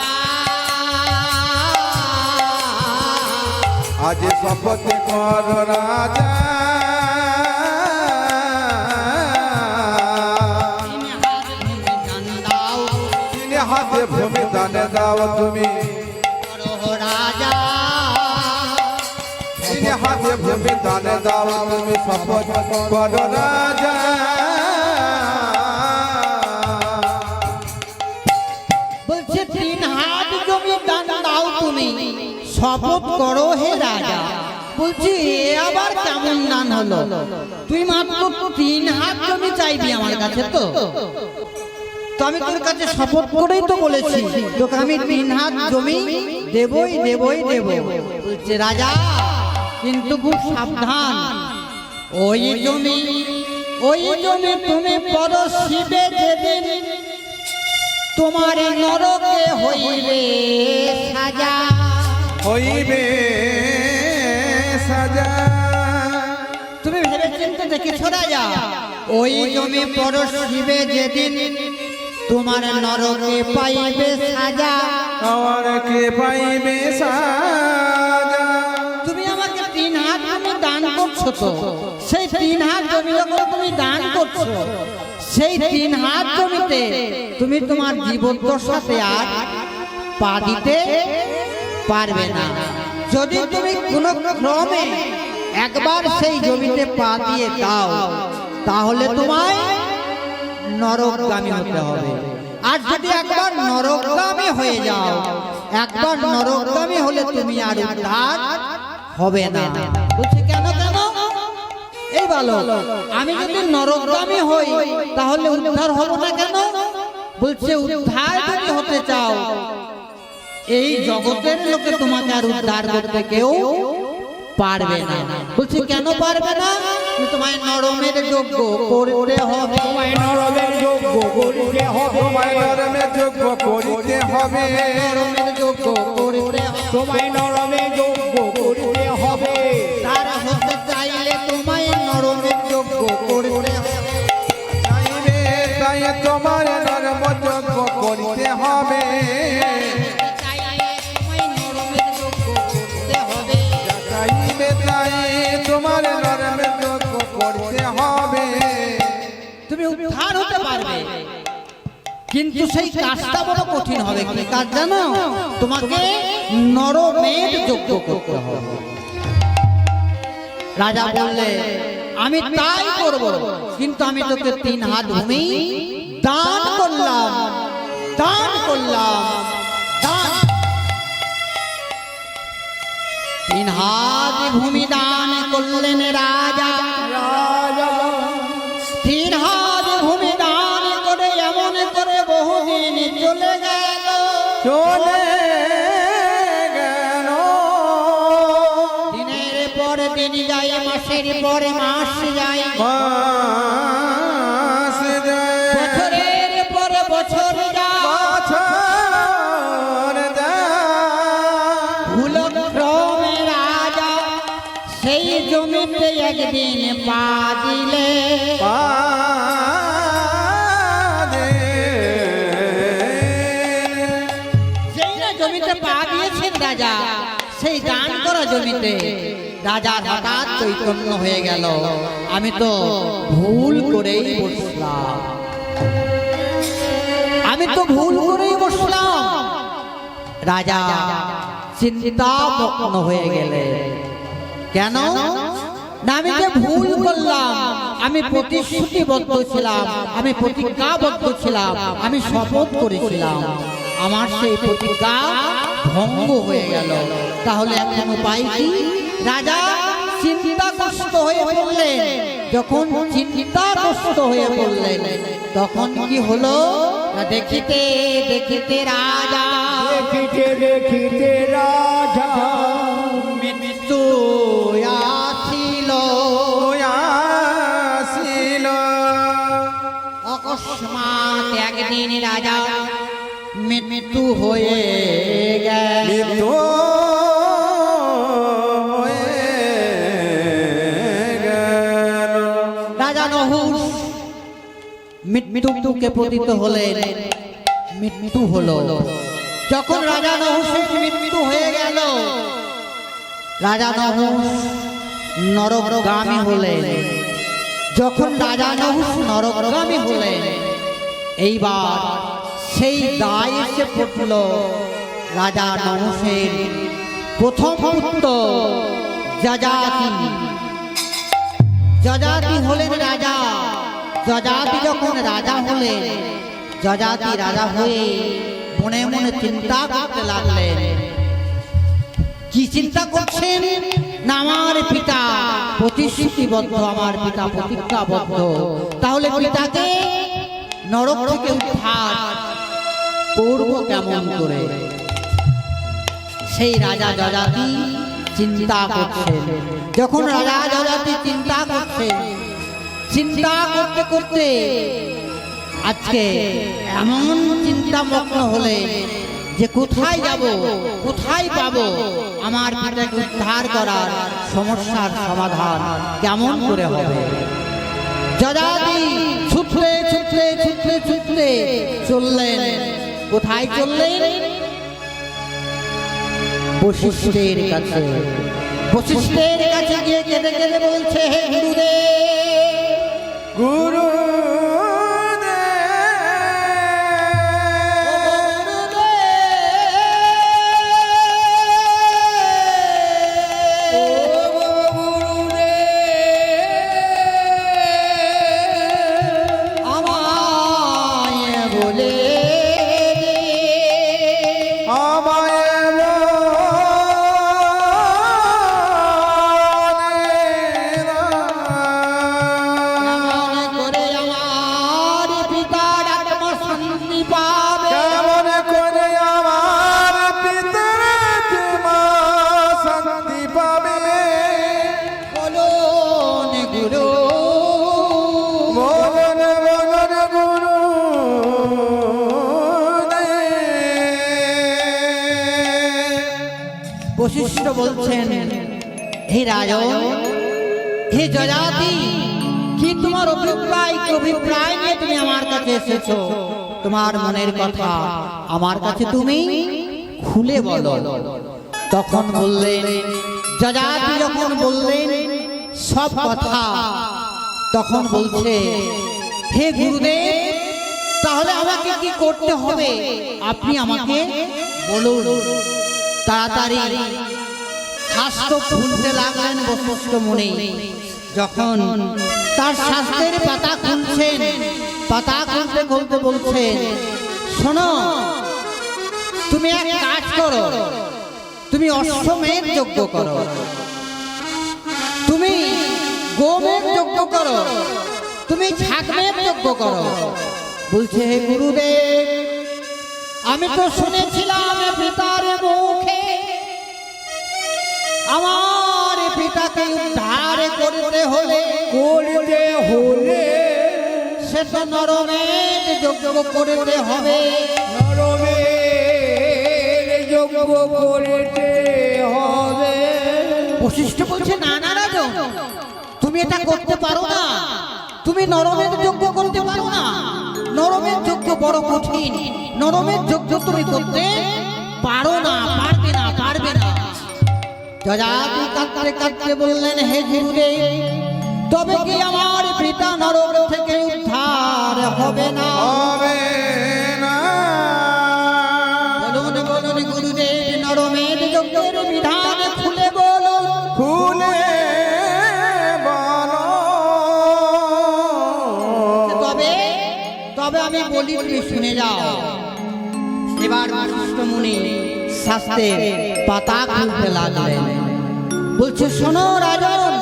আজ শপথ কর রাজা, 3 হাত ভূমি দান দাও তুমি, রাজা 3 হাত ভূমি দান দাও তুমি, শপথ কর রাজা। বলছে 3 হাত জমি দান দাও তুমি, শপথ করো হে রাজা। বলছি এ আবার কেমন দান হলো? তুই মাত্র 3 হাত জমি চাইবি আমার কাছে, তো আমি তোর কাছে শপথ করেই তো বলেছি তোকে আমি 3 হাত জমি দেবই দেবই দেব। বলছে রাজা কিন্তু খুব সাবধান, ওই জমি তুমি পরশিবে যেদিন, তোমার নরকে হইবে সাজা। হইবে সাজা, তুমি ভেবে চিন্তে দেখেছ রাজা, ওই জমি পরশিবে যেদিন, তোমার নরকে পাইবে সাজা। আমার কে পাইবে সাজা। তুমি আমাকে 3 হাত জমি দান করছো, তো সেই 3 হাত জমি যখন তুমি দান করছো, সেই 3 হাত জমিতে তুমি তোমার জীবদ্দশাতে আর পা দিতে পারবে না। যদি তুমি কোনো ক্রমে একবার সেই জমিতে পা দিয়ে দাও, তাহলে তোমায় নরকগামী হতে হবে। আর যদি একবার নরকগামী হয়ে যাও, একবার নরকগামী হলে তুমি আর উদ্ধার হবে না। বলছে কেন কেন? এই বলো, আমি যদি নরকগামী হই তাহলে উদ্ধার হব না কেন? বলছে উদ্ধার যদি হতে চাও, এই জগতের লোকে তোমাকে আর উদ্ধার করতে কেউ পারবে না। বলছে কেন পারবে না? তোমায় নরমের যোগ্য করতে হবে, তোমায় নরমের যোগ্য করিতে হবে, তোমায় নরমের যোগ্য করিতে হবে, নরমের যোগ্য করতে হবে। তোমায় নরমের যোগ্য করিতে হবে, তার হতে চাইলে তোমায় নরমের যোগ্য করতে হবে। চাইবে তাই তোমার নরম যোগ্য করিতে হবে, চাইলে তোমায় নরমের যোগ্য করতে হবে। চাইবে তাই তোমার নরম যোগ্য করতে হবে। তুমি উদ্ধার হতে পারবে, কিন্তু সেই কাজটা বড় কঠিন হবে। কি কাজ জানো? তোমাকে নরমের যোগ্য করতে হবে। রাজা বললে আমি তাই করব, কিন্তু আমি তোকে 3 হাত ভূমি দান করলাম, দান করলাম, দান। 3 হাত ভূমি দান করলেন রাজা। 3 হাত ভূমি দান করে এমন করে বহুদিন চলে গেল, চলে গেল। দিনের পর দিন যায়, মাসের পর মাস যায়, মাস যায়, বছরের পর বছর যায়, বছর যায়। ভুলক্রমে রাজা সেই জমিতে একদিন পা দিলে, যেই না জমিতে পা দিয়েছেন রাজা, সেই দান করা জমিতে রাজার হঠাৎ চৈতন্য হয়ে গেল, আমি তো ভুল করেই বসলাম, আমি তো ভুল করেই বসলাম। রাজা চিন্তামগ্ন হয়ে গেলেন। কেন না, আমি যে ভুল করলাম, আমি প্রতিশ্রুতিবদ্ধ ছিলাম, আমি প্রতিজ্ঞাবদ্ধ ছিলাম, আমি শপথ করেছিলাম, আমার সেই প্রতিজ্ঞা ভঙ্গ হয়ে গেল। তাহলে এখন উপায় কি? রাজা চিন্তাগ্রস্ত হয়ে পড়লেন। যখন চিন্তাগ্রস্ত হয়ে পড়লেন, তখন কি হলো? দেখিতে দেখিতে রাজা, দেখিতে দেখিতে রাজা মৃত্যু আসিল, আসিল। অকস্মাৎ একদিন রাজা মৃত্যু হয়ে গেল। মৃত্যু হয়ে গেল। রাজা নহুষ মৃত্যুকে পতিত হলেন, মৃত্যু হলো। যখন রাজা নহুষের মৃত্যু হয়ে গেল, রাজা নহুষ নরকগামী হলেন। যখন রাজা নহুষ নরকগামী হলেন, এইবার সেই দায় এসে পড়ল রাজা নহুষের প্রথম পুত্র যযাতি। যযাতি হলেন রাজা। যযাতি যখন রাজা হলেন, যযাতি রাজা হয়ে মনে মনে চিন্তা করতে লাগলেন। কি চিন্তা করছেন? না, আমার পিতা প্রতিশ্রুতিবদ্ধ, আমার পিতা প্রতিজ্ঞাবদ্ধ, তাহলে পিতাকে নরক থেকে উদ্ধার করব কেমন করে? সেই রাজা যযাতি চিন্তা করছেন। যখন রাজা যযাতি চিন্তা করছেন, চিন্তা করতে করতে আজকে এমন চিন্তামগ্ন হলেন যে কোথায় যাব, কোথায় পাবো আমার পিতাকে উদ্ধার করার সমস্যার সমাধান কেমন করে হবে? যযাতি ছুটতে ছুটতে ছুটতে ছুটতে চললেন। কোথায় চললেন? বশিষ্ঠের কাছে। বশিষ্ঠের কাছে গিয়ে কেঁদে কেঁদে বলছে, হে গুরুদেব, গুরু আমায় বলে কেমন করে আমার পিতার আত্মা শান্তি পাবে? কেমন করে আমার পিতার আত্মা শান্তি পাবে? বলুন গুরু, বলন বলন গুরু বশিষ্ঠ বলছেন, হে রাজন, হে যযাতি, কি তোমার অভিপ্রায়, কি অভিপ্রায় নিয়ে তুমি আমার কাছে এসেছো? তোমার মনের কথা আমার কাছে তুমি খুলে বলো। তখন বললেন, যযাতি যখন বললেন সব কথা, তখন বলছে, হে গুরুদেব, তাহলে আমাকে কি করতে হবে আপনি আমাকে বলুন। তাড়াতাড়ি হাত শাস্ত্র খুলতে লাগলেন বশিষ্ঠ মুনি। যখন তার শাস্ত্রের পাতা খুলছেন, পাতা খুলতে খুলতে বলছেন, শোনো, তুমি এক কাজ করো, তুমি অশ্বমেধ যজ্ঞ করো, তুমি গোমেধ যজ্ঞ করো, তুমি ছাগমেধ যজ্ঞ করো। বলছে, হে গুরুদেব, আমি তো শুনেছিলাম পিতার মুখে আমার পিতাকে উদ্ধার করতে হলে সে তো নরমেধ যজ্ঞ করতে হবে। বশিষ্ঠ বলছে, না না রাজন, তুমি এটা করতে পারো না, তুমি নরমেধ যজ্ঞ করতে পারো না, নরমেধ যজ্ঞ বড় কঠিন, নরমেধ যজ্ঞ তুমি করতে পারো না, পারবে না, পারবে না। যজাতি কাঁদতে কাঁদতে বললেন, হে গুরুদেব, তবে কি আমার পিতা নরক থেকে উদ্ধার হবে না? বলুন বলুন গুরুদেব, নরমেধ যজ্ঞের বিধান খুলে বলুন, খুলে তবে তবে আমি বলি, তুমি শুনে যাও। এবার বশিষ্ঠ মুনি শাস্ত্রের পাতা খুলতে লাগলেন। বলছে, শোনো রাজন,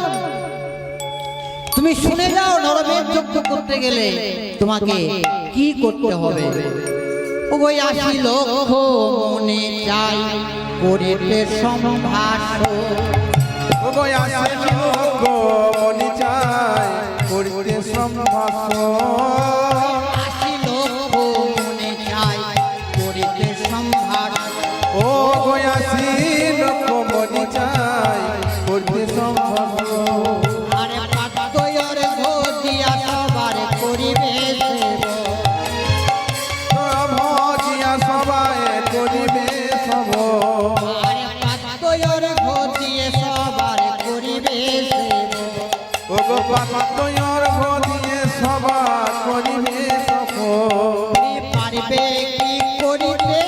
তুমি শুনে যাও, নরমেধ যজ্ঞ করতে গেলে তোমাকে কি করতে হবে। ওই 80 লক্ষ মনে চাই করিতে সম্ভাষণ, মনি চাই করিতে সম্ভাষণ, 80 লক্ষ মনে চাই করিতে সম্ভাষণ। ও গয়াসি লোক মনি চাই করিতে সম্ভাষণ। আরে পাতয়র ঘটিয়া সবার করিবে ভজিয়া সবাই করিবে সব, আরে পাতয়র ঘটিয়ে সবার করিবে ও গো পাতয়র ভজিয়ে সবার করিবে সব। পারবে কি করিতে,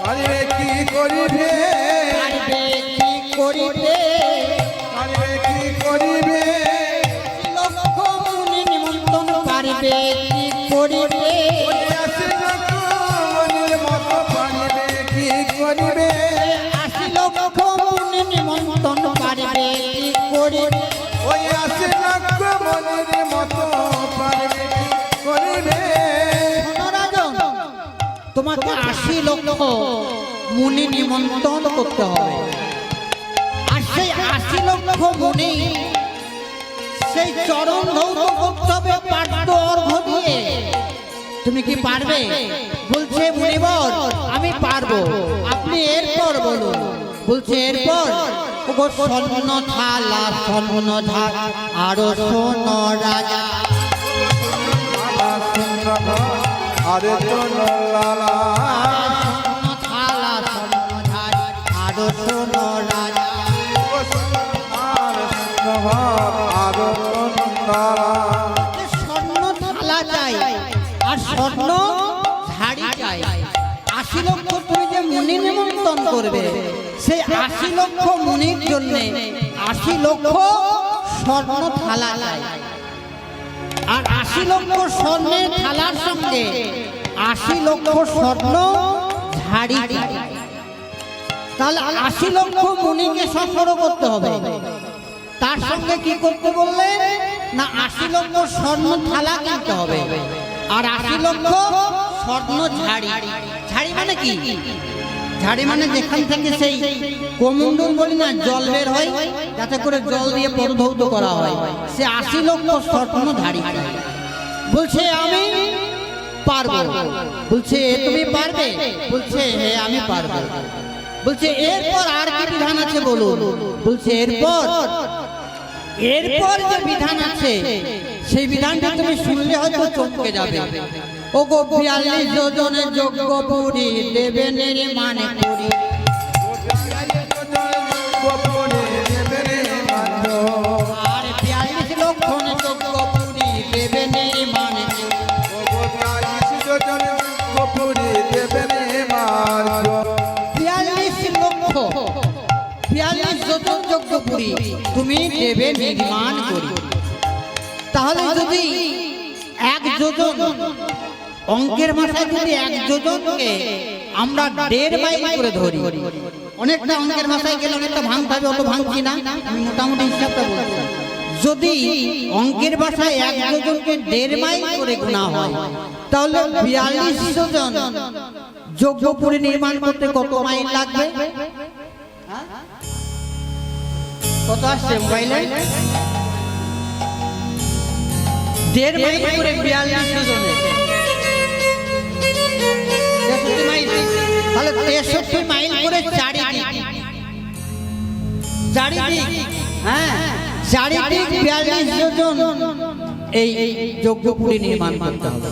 পারিবে কি করিবে, পারবে কি করিতে, পারিবে কি করিবে, লক্ষ মুনি নিমন্ত্রণ পারবে কি করিতে, গয়াসি লোক মনির মতো পারিবে কি করিবে, 80 লক্ষ মুনি নিমন্ত্রণ পারবে কি করিতে। ওই 80 লক্ষ মনির মতো পারিবে কি করিবে। রাজন, তোমাকে 80 লক্ষ মুনি নিমন্ত্রণ করতে হবে, আর সেই 80 লক্ষ মুনি সেই চরণ ধৌত করতে হবে পাদ্য অর্ঘ্য দিয়ে। তুমি কি পারবে? বলছে, মুনিবর, আমি পারবো, আপনি এরপর বলুন। বলছে, এরপর ওগো স্বর্ণ থালা স্বর্ণ ঝাড় আরো সোন রাজা, আরে তো লালা স্বর্ণ থালা স্বর্ণ ঝাড় আরো সোন রাজা। আরো লালা স্বর্ণ থালা চাই আর স্বর্ণ ঝাড়ি চাই। 80 লক্ষ তুমি যে মুনি নিমন্ত্রণ করবে, সেই 80 লক্ষ মুনির জন্য 80 লক্ষ স্বর্ণ থালা চাই, আর 80 লক্ষ স্বর্ণের থালার সঙ্গে 80 লক্ষ স্বর্ণ ঝাড়ি চাই। তাহলে 80 লক্ষ মুনিকে সংগ্রহ করতে হবে। তার সঙ্গে কি করতে বললেন না, 80 লক্ষ স্বর্ণ থালা কিনতে হবে, আর 80 লক্ষ স্বর্ণ ঝাড়ি। ঝাড়ি মানে কি? ঝাড়ি মানে যেখান থেকে সেই কমণ্ডল বলি না, জল বের হয়, যাতে করে জল দিয়ে পরিধৌত করা হয়, সে 80 লক্ষ স্বর্ণ ঝাড়ি। বলছে, আমি পারবো। বলছে, তুমি পারবে? বলছে, হ্যাঁ আমি পারবো। বলছে, এরপর আর কি বিধান আছে বলুন। বলছে, এরপর যে বিধান আছে সেই বিধানটা তুমি শুনলে হয়তো চমকে যাবে। ও গো 42 যোজনের যজ্ঞ পুরি দেবেন রে মানে করি, আর 42 লক্ষণে যজ্ঞ পুরি দেবেন রে মানে করি। 42 42 যোজন যজ্ঞপুরী তুমি দেবে নির্মাণ করি। তাহলে যদি 1 যোজন অঙ্কের ভাষায় যদি 1 যোজনকে আমরা 1.5 মাইল করে ধরি, অনেকটা অঙ্কের ভাষায় গেলে অনেকটা ভাঙতে হবে, অত ভাঙছি না, আমি মোটামুটি হিসাবটা বলছি। যদি অঙ্কের ভাষায় 1 যোজনকে 1.5 মাইল করে গোনা হয়, তাহলে 42 যোজন যজ্ঞপুরী নির্মাণ করতে কত মাইল লাগবে? কত আসছে মোবাইলে? 1.5 মাইল করে 42 যোজনের 63 মাইল, তাহলে 63 মাইল করে চারিদিক, হ্যাঁ চারিদিক 42 যোজন এই যজ্ঞপুরী নির্মাণ করতে হবে।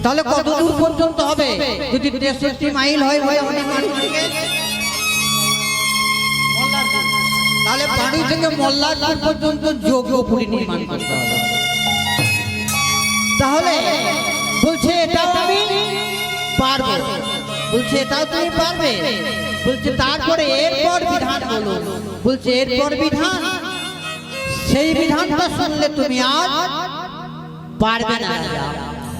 তাহলে কত দূর পর্যন্ত হবে? যদি 63 মাইল হয় তাহলে বাড়ি থেকে মোল্লারপুর পর্যন্ত যজ্ঞপুরী নির্মাণ করতে হবে। তাহলে বলছে এটাও আমি পারবো, বলছে এটাও তুমি পারবে, বলছে তারপরে এরপর বিধান বলো, বলছে এরপর বিধান, সেই বিধানটা শুনলে তুমি আর পারবে না।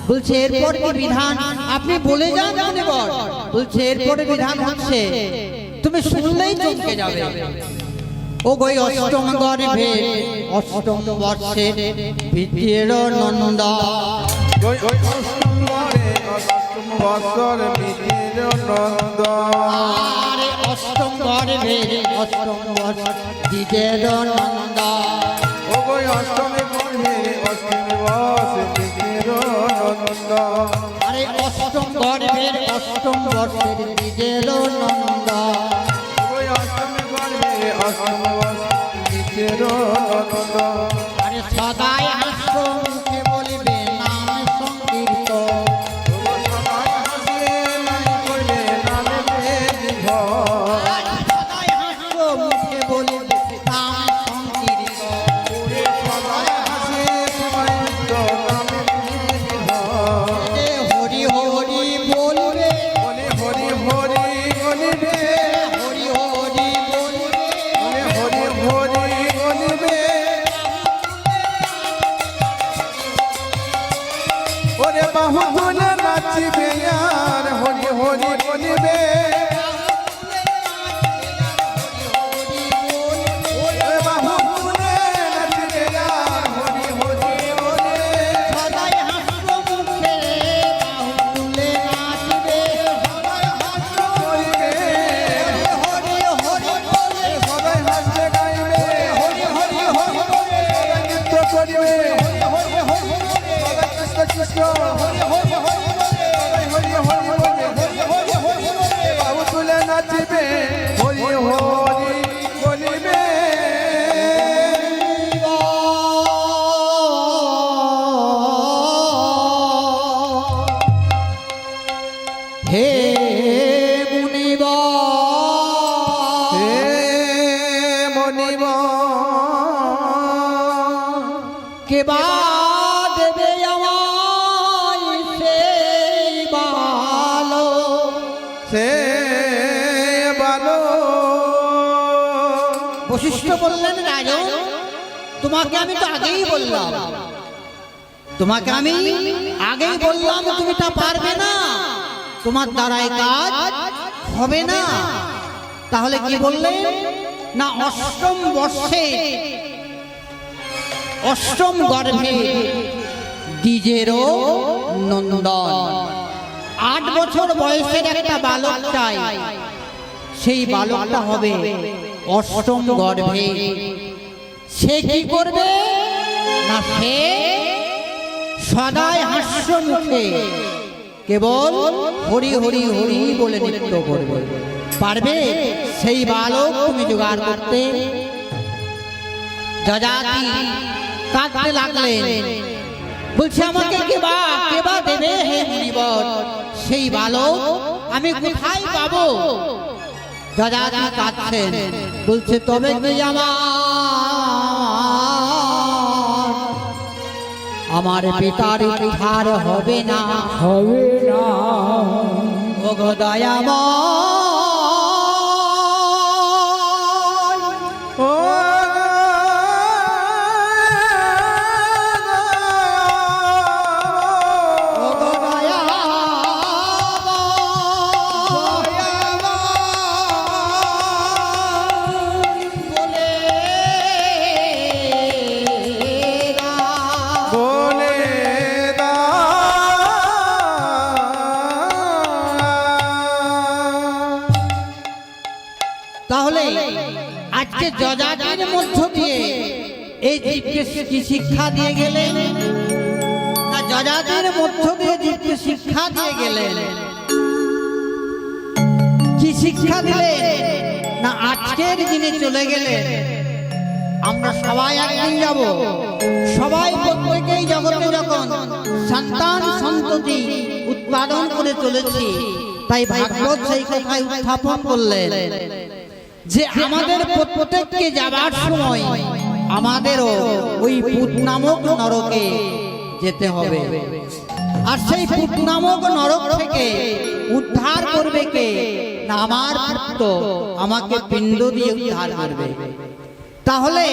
বলছে এরপর কি বিধান? আপনি বলে যান মুনিবর। বলছে এরপরে বিধান হচ্ছে, তুমি শুনলেই চমকে যাবে। ও গই অষ্টম গর্ভে অষ্টম বর্ষে বিদ্যের নন্দ, অষ্টম গর্ভে অষ্টম বৎসর বিদ্যের নন্দ, আরে অষ্টম গর্ভে অষ্টম বর্ষ বিদ্যের নন্দ, ও গই অষ্টম গর্ভে অষ্টম বর্ষ বিদ্যের নন্দ, আরে অষ্টম গর্ভের অষ্টম বর্ষের বিদ্যের নন্দ, আরে সদাই হাস্য মুখে বলিবে নাম সংকীর্ত, সদাই হাস্য মুখে বলিবে নাম সংকীর্ত, হরি হরি বলবে, হরি হরি বলিবে, হরি হরি বলবে, হরি হরি বলিবে, ওরে বাহু তুলে নাচিবে আর হরি হরি বলিবে, ওরে বাহু তুলে নাচিবে আর হরি হরি বলিবে, সদাই হাস্য মুখে বাহু তুলে নাচবে, সদাই হাস্য বলিবে, হরি হরি বলে, সবাই হাসতে গাইবে, হরি হরি হরি বলে, সবাই নৃত্য করিবে, হরি হরি হরি বলে, সবাই কৃষ্ণ কৃষ্ণ, হরি হরি হরি বলে, সবাই হরি হরি বলে, হরি হরি হরি বলে, বাহু তুলে নাচিবে, হরি হরি বলিবে। হে মুনিব, হে মনিব, কেবা দেবে আমায় সেই ভালো, সে বালো, বশিষ্ঠ বললেন রাজন, তোমাকে আমি তো আগেই বললাম, তোমাকে আমি আগেই বললাম তুমি তা পারবে না, তোমার দ্বারাই কাজ হবে না। তাহলে কি বললেন না, অষ্টম বর্ষে অষ্টম গর্ভে দ্বিজেরও নন্দন, 8 বছর বয়সের একটা বালক চাই, সেই বালকটা হবে অষ্টম গর্ভে। সে কি করবে না, সে সদাই হাস্য মুখে কেবল হরি হরি হরি বলে নৃত্য করবে। পারবে সেই বালক তুমি জোগাড় করতে? যজাতি কাঁদতে লাগলেন, বলছে আমাকে কেবা দেবে হে মুনিবর, সেই বালক আমি কোথায় পাবো? যজাতি কাঁদছেন, বলছে তবে কি আমার পিতার ইচ্ছার হবে না, হবে না, ও গো দয়াময়, আজকে যজাতির মধ্য দিয়ে এই জীবকে কি শিক্ষা দিয়ে গেলেন? না যজাতির মধ্য দিয়ে জীবকে শিক্ষা দিয়ে গেলেন? কি শিক্ষা দিলেন? না আজকের দিনে চলে গেলেন আমরা সবাই একদিন যাব, সবাই প্রত্যেকেই জগতে যখন সন্তান সন্ততি উৎপাদন করে চলেছি, তাই ভাগবত সেই কথাই উত্থাপন করলেন যে আমাদের প্রত্যেককে যাবার সময় আমাদেরও ওই পুত নামক নরকে যেতে হবে। আর সেই পুত নামক নরক থেকে উদ্ধার করবে কে? না আমার পুত্র আমাকে পিণ্ড দিয়ে উদ্ধার করবে। তাহলে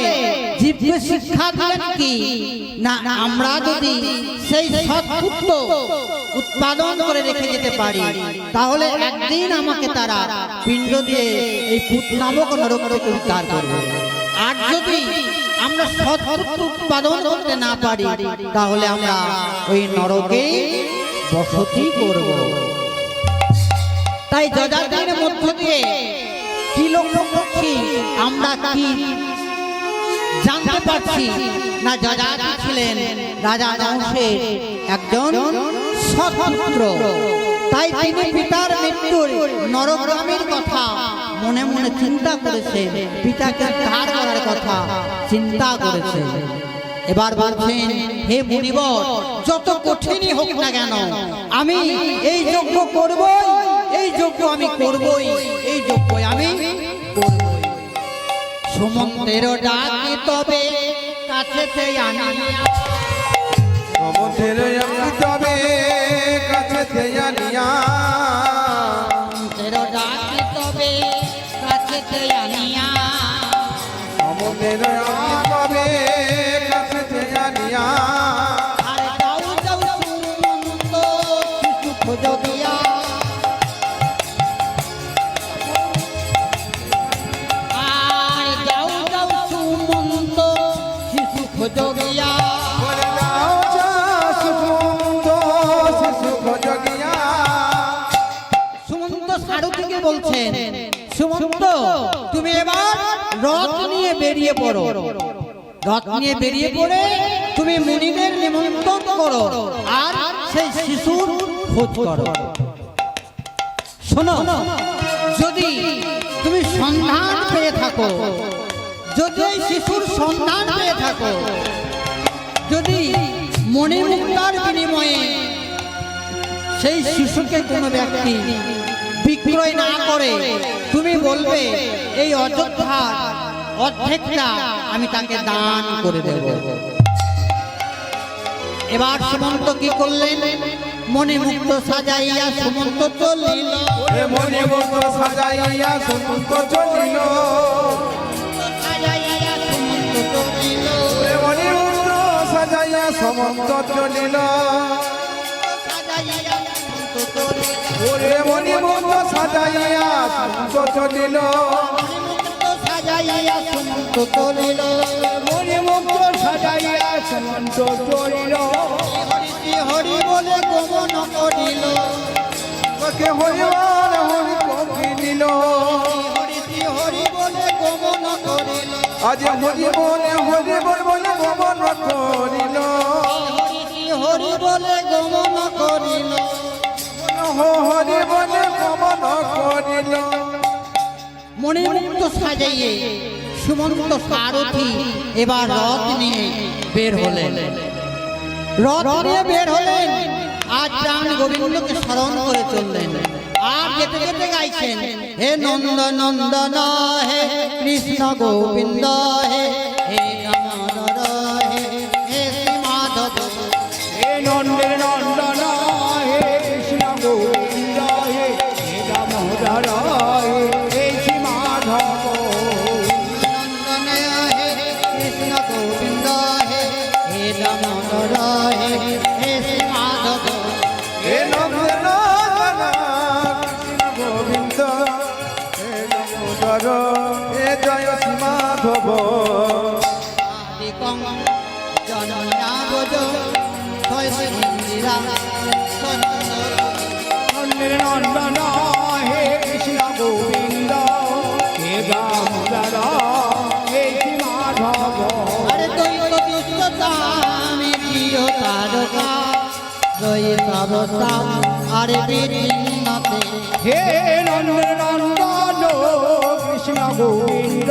জীবকে শিক্ষা দিলেন কি? না আমরা যদি সেই সৎপুত্র উৎপাদন করে রেখে যেতে পারি, তাহলে একদিন আমাকে তারা পিণ্ড দিয়ে এই পুত নামক নরক থেকে উদ্ধার করবে। আর যদি আমরা সৎপুত্র উৎপাদন করতে না পারি, তাহলে আমরা ওই নরকে বসতি করব। তাই যজাতির মধ্য দিয়ে কি লক্ষ্য করছি, আমরা কি জানতে পারছি? না যজাতি ছিলেন রাজা নহুষের একজন সৎপুত্র। তাই তিনি পিতার মৃত্যুর নরকগামীর কথা মনে মনে চিন্তা করেছেন, পিতাকে উদ্ধার করার কথা চিন্তা করেছেন। এবার বলছেন, হে মুনিবর, যত কঠিনই হোক না কেন আমি এই যজ্ঞ করবই, এই যজ্ঞ আমি করবই, এই যজ্ঞ আমি করবই। সমুদ্রের ডাকে তবে কাছেতে আনিয়া, সমুদ্রের আমি তবে কাছেতে আনিয়া, সমুদ্রের ডাকে তবে কাছেতে আনিয়া, সমুদ্রের আমি তবে কাছেতে আনিয়া, আর যাও যাও সুমন্ত শিশু খোঁজিয়া, আর যাও যাও সুমন্ত শিশু খোঁজিয়া, বলে যাও যা সুমন্ত শিশু খোঁজিয়া। সুমন্ত সারথীকে বলছেন, সুমন্ত তুমি এবার রথ নিয়ে বেরিয়ে পড়ো, রথ নিয়ে বেরিয়ে পড়ে তুমি মুনিদের নিমন্ত্রণ করো আর সেই শিশুর খোঁজ করো। শোনো, যদি তুমি সন্ধান পেয়ে থাকো, যদি এই শিশুর সন্ধান পেয়ে থাকো, যদি মণিমুক্তার বিনিময়ে সেই শিশুকে কোনো ব্যক্তি বিক্রয় না করে, তুমি বলবে এই অযোধ্যার অর্ধেকটা আমি তাকে দান করে দেব। এবার সুমন্ত কি করলেন? মণিমুক্ত সাজাইয়া সুমন্ত চলিল, মণিমুক্ত সাজাইয়া সুমন্ত চলিল, সাজাইয়া সুমন্ত চলিল, মণিমুক্ত সাজাইয়া সুমন্ত চলিল, সাজাইয়া সুমন্ত চলিল, ওরে মণিমুক্ত সাজাইয়া সুমন্ত চলিল, মণিমুক্ত সাজাইয়া সুমন্ত চলিল, মণিমুক্ত সাজাইয়া সুমন্ত চলিল, হরি হরি বলে গমন করিল, ওকে হরিবার হরি কহিল, হরি হরি বলে গমন করিল, আজ হরি বলে গমন করিল, হরি হরি বলে গমন করিল, হরি বলে গমন করিল। মণিমুক্ত সাজাইয়ে সুমন্ত সারথী এবার রথ নিয়ে বের হলেন, রথ নিয়ে বের হলেন আর প্রাণ গোবিন্দকে স্মরণ করে চললেন। আর যেতে যেতে গাইছেন, হে নন্দ নন্দন হে কৃষ্ণ গোবিন্দ হে, হে দামোদর হে, হে শ্রী মাধব, হে নন্দের নন্দন হে কৃষ্ণ গোবিন্দ হে, হে দামোদর হে শ্রী মাধব, নন্দন হে কৃষ্ণ গোবিন্দ হে, হে দামোদর হে, হে শ্রী মাধব, হে নন্দের নন্দন কৃষ্ণ গোবিন্দ হে দামোদর হে জয় শ্রী মাধব, আদিকং জননাবজ সৈন্দিরা নন্দের নন্দন হে কৃষ্ণ গোবিন্দ হে দামোদর রইতারতা আরে বিচ্ছিন্নতে হে নন্দনন্দন কৃষ্ণ গোবিন্দ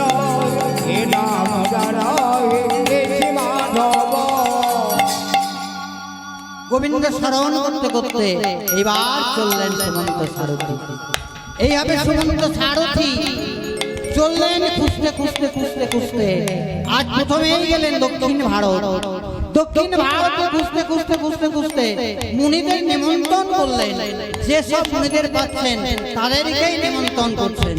হে নাম মাধব। গোবিন্দ স্মরণ করতে করতে এবার চললেন সুমন্ত সারথি। এইভাবে সুমন্ত সারথি চললেন খুঁজতে খুঁজতে খুঁজতে খুঁজতে আজ প্রথমেই গেলেন দক্ষিণ ভারত। দক্ষিণ ভারতে খুঁজতে খুঁজতে খুঁজতে খুঁজতে মুনিদের নিমন্ত্রণ করলেন। যেসব মুনিদের পাচ্ছেন তাদেরকেই নিমন্ত্রণ করছেন।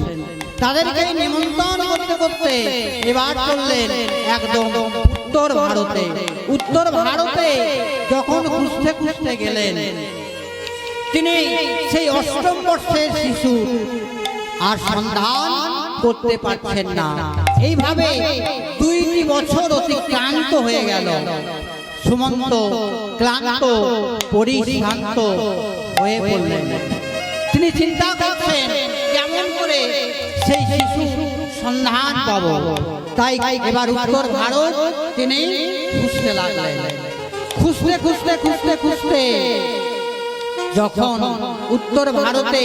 তাদেরকেই নিমন্ত্রণ করতে করতে এবার চললেন একদম উত্তর ভারতে। উত্তর ভারতে যখন খুঁজতে খুঁজতে গেলেন তিনি সেই অষ্টম বর্ষের শিশু আর সন্ধান করতে পারছেন না। এইভাবে 2টি বছর অতিক্রান্ত হয়ে গেল। সুমন্ত ক্লান্ত পরিশ্রান্ত হয়ে পড়লেন। তিনি চিন্তা করছেন কেমন করে সেই শিশু সন্ধান পাব। তাই এবার উত্তর ভারত তিনি খুঁজতে লাগলেন। খুঁজতে খুঁজতে খুঁজতে খুঁজতে যখন উত্তর ভারতে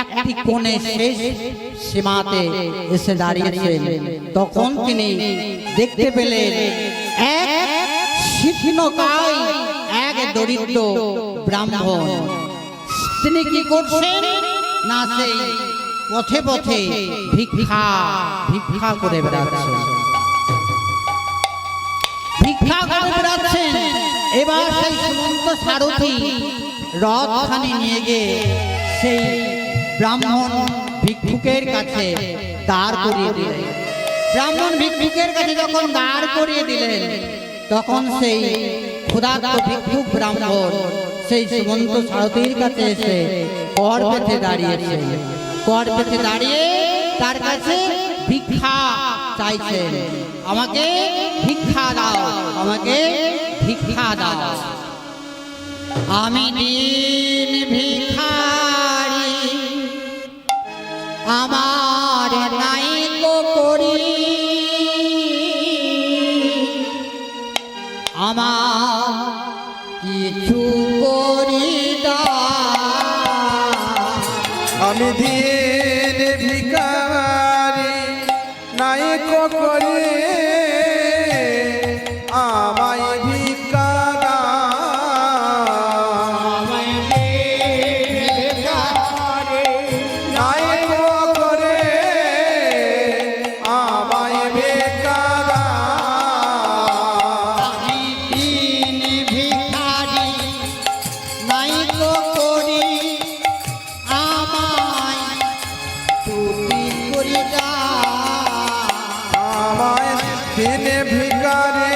একটি কোণে শেষ সীমাতে এসে দাঁড়িয়েছেন তখন তিনি দেখতে পেলেন এক শিক্ষিনকায় এক দরিদ্র ব্রাহ্মণ। তিনি কি করছেন না সেই পথে পথে ভিক্ষা করে বেড়াচ্ছেন। ভিক্ষা করে বেড়াচ্ছেন। এবার সেই সুমন্ত সারথি রথখানি নিয়ে গিয়ে সেই ব্রাহ্মণ ভিক্ষুকের কাছে দাঁড় করিয়ে দিলেন। ব্রাহ্মণ ভিক্ষুকের কাছে যখন দাঁড় করিয়ে দিলেন তখন সেই ক্ষুধার্ত ভিক্ষুক ব্রাহ্মণ সেই সুমন্ত সারথির কাছে এসে কর পেতে দাঁড়িয়েছে। কর পেতে দাঁড়িয়ে তার কাছে ভিক্ষা চাইছেন। আমাকে ভিক্ষা দাও, আমাকে ভিক্ষা দাও। আমি দিন ভিখারি আমার নাই করি আমার কিছু করি দাও। আমি দিন ভিখারি নায়ক করি আমায় ভিক্ষা দিনে ভিকারে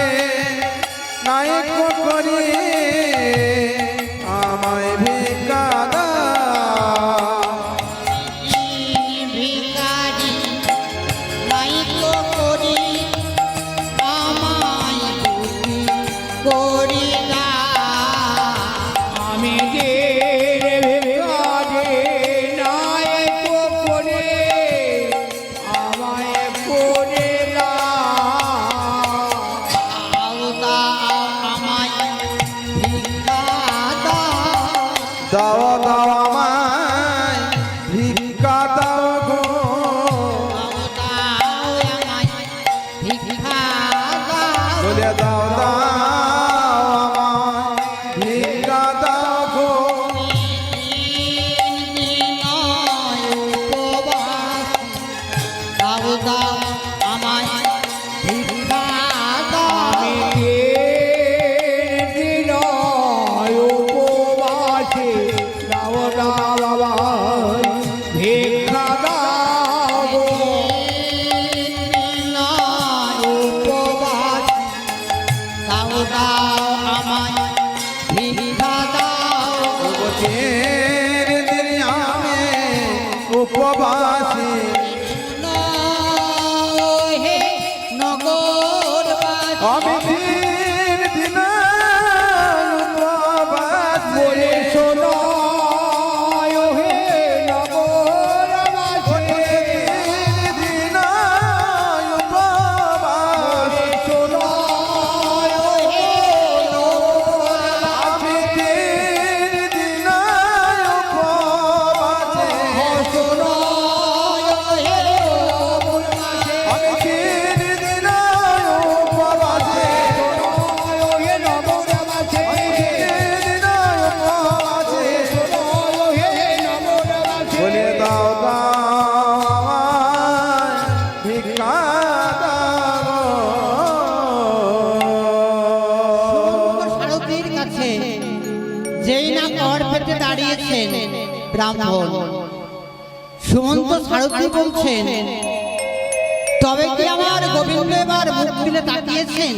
নায়ক করি আমায় ভিক্ষা দাও। ভিখারি নায়ক করি আমায় তুমি করি দাও। আমি ভিখারি নায়ক করে আমায় করে দাও দাও আমায় ভিক্ষা দাও গো বলে দাও দাও আমায় ভিক্ষা দাও গো উপবাসী আমি দিন দিন উপবাস বলে শোনো হে নগরবাসী দিন উপবাস শোনো হে আমি দিন সারথীর কাছে যেই না কর পেতে দাঁড়িয়েছেন ব্রাহ্মণ, সুমন্ত সারথী বলছেন, তবে কি আমার গোবিন্দ এবার মুখ তুলে তাকিয়েছেন?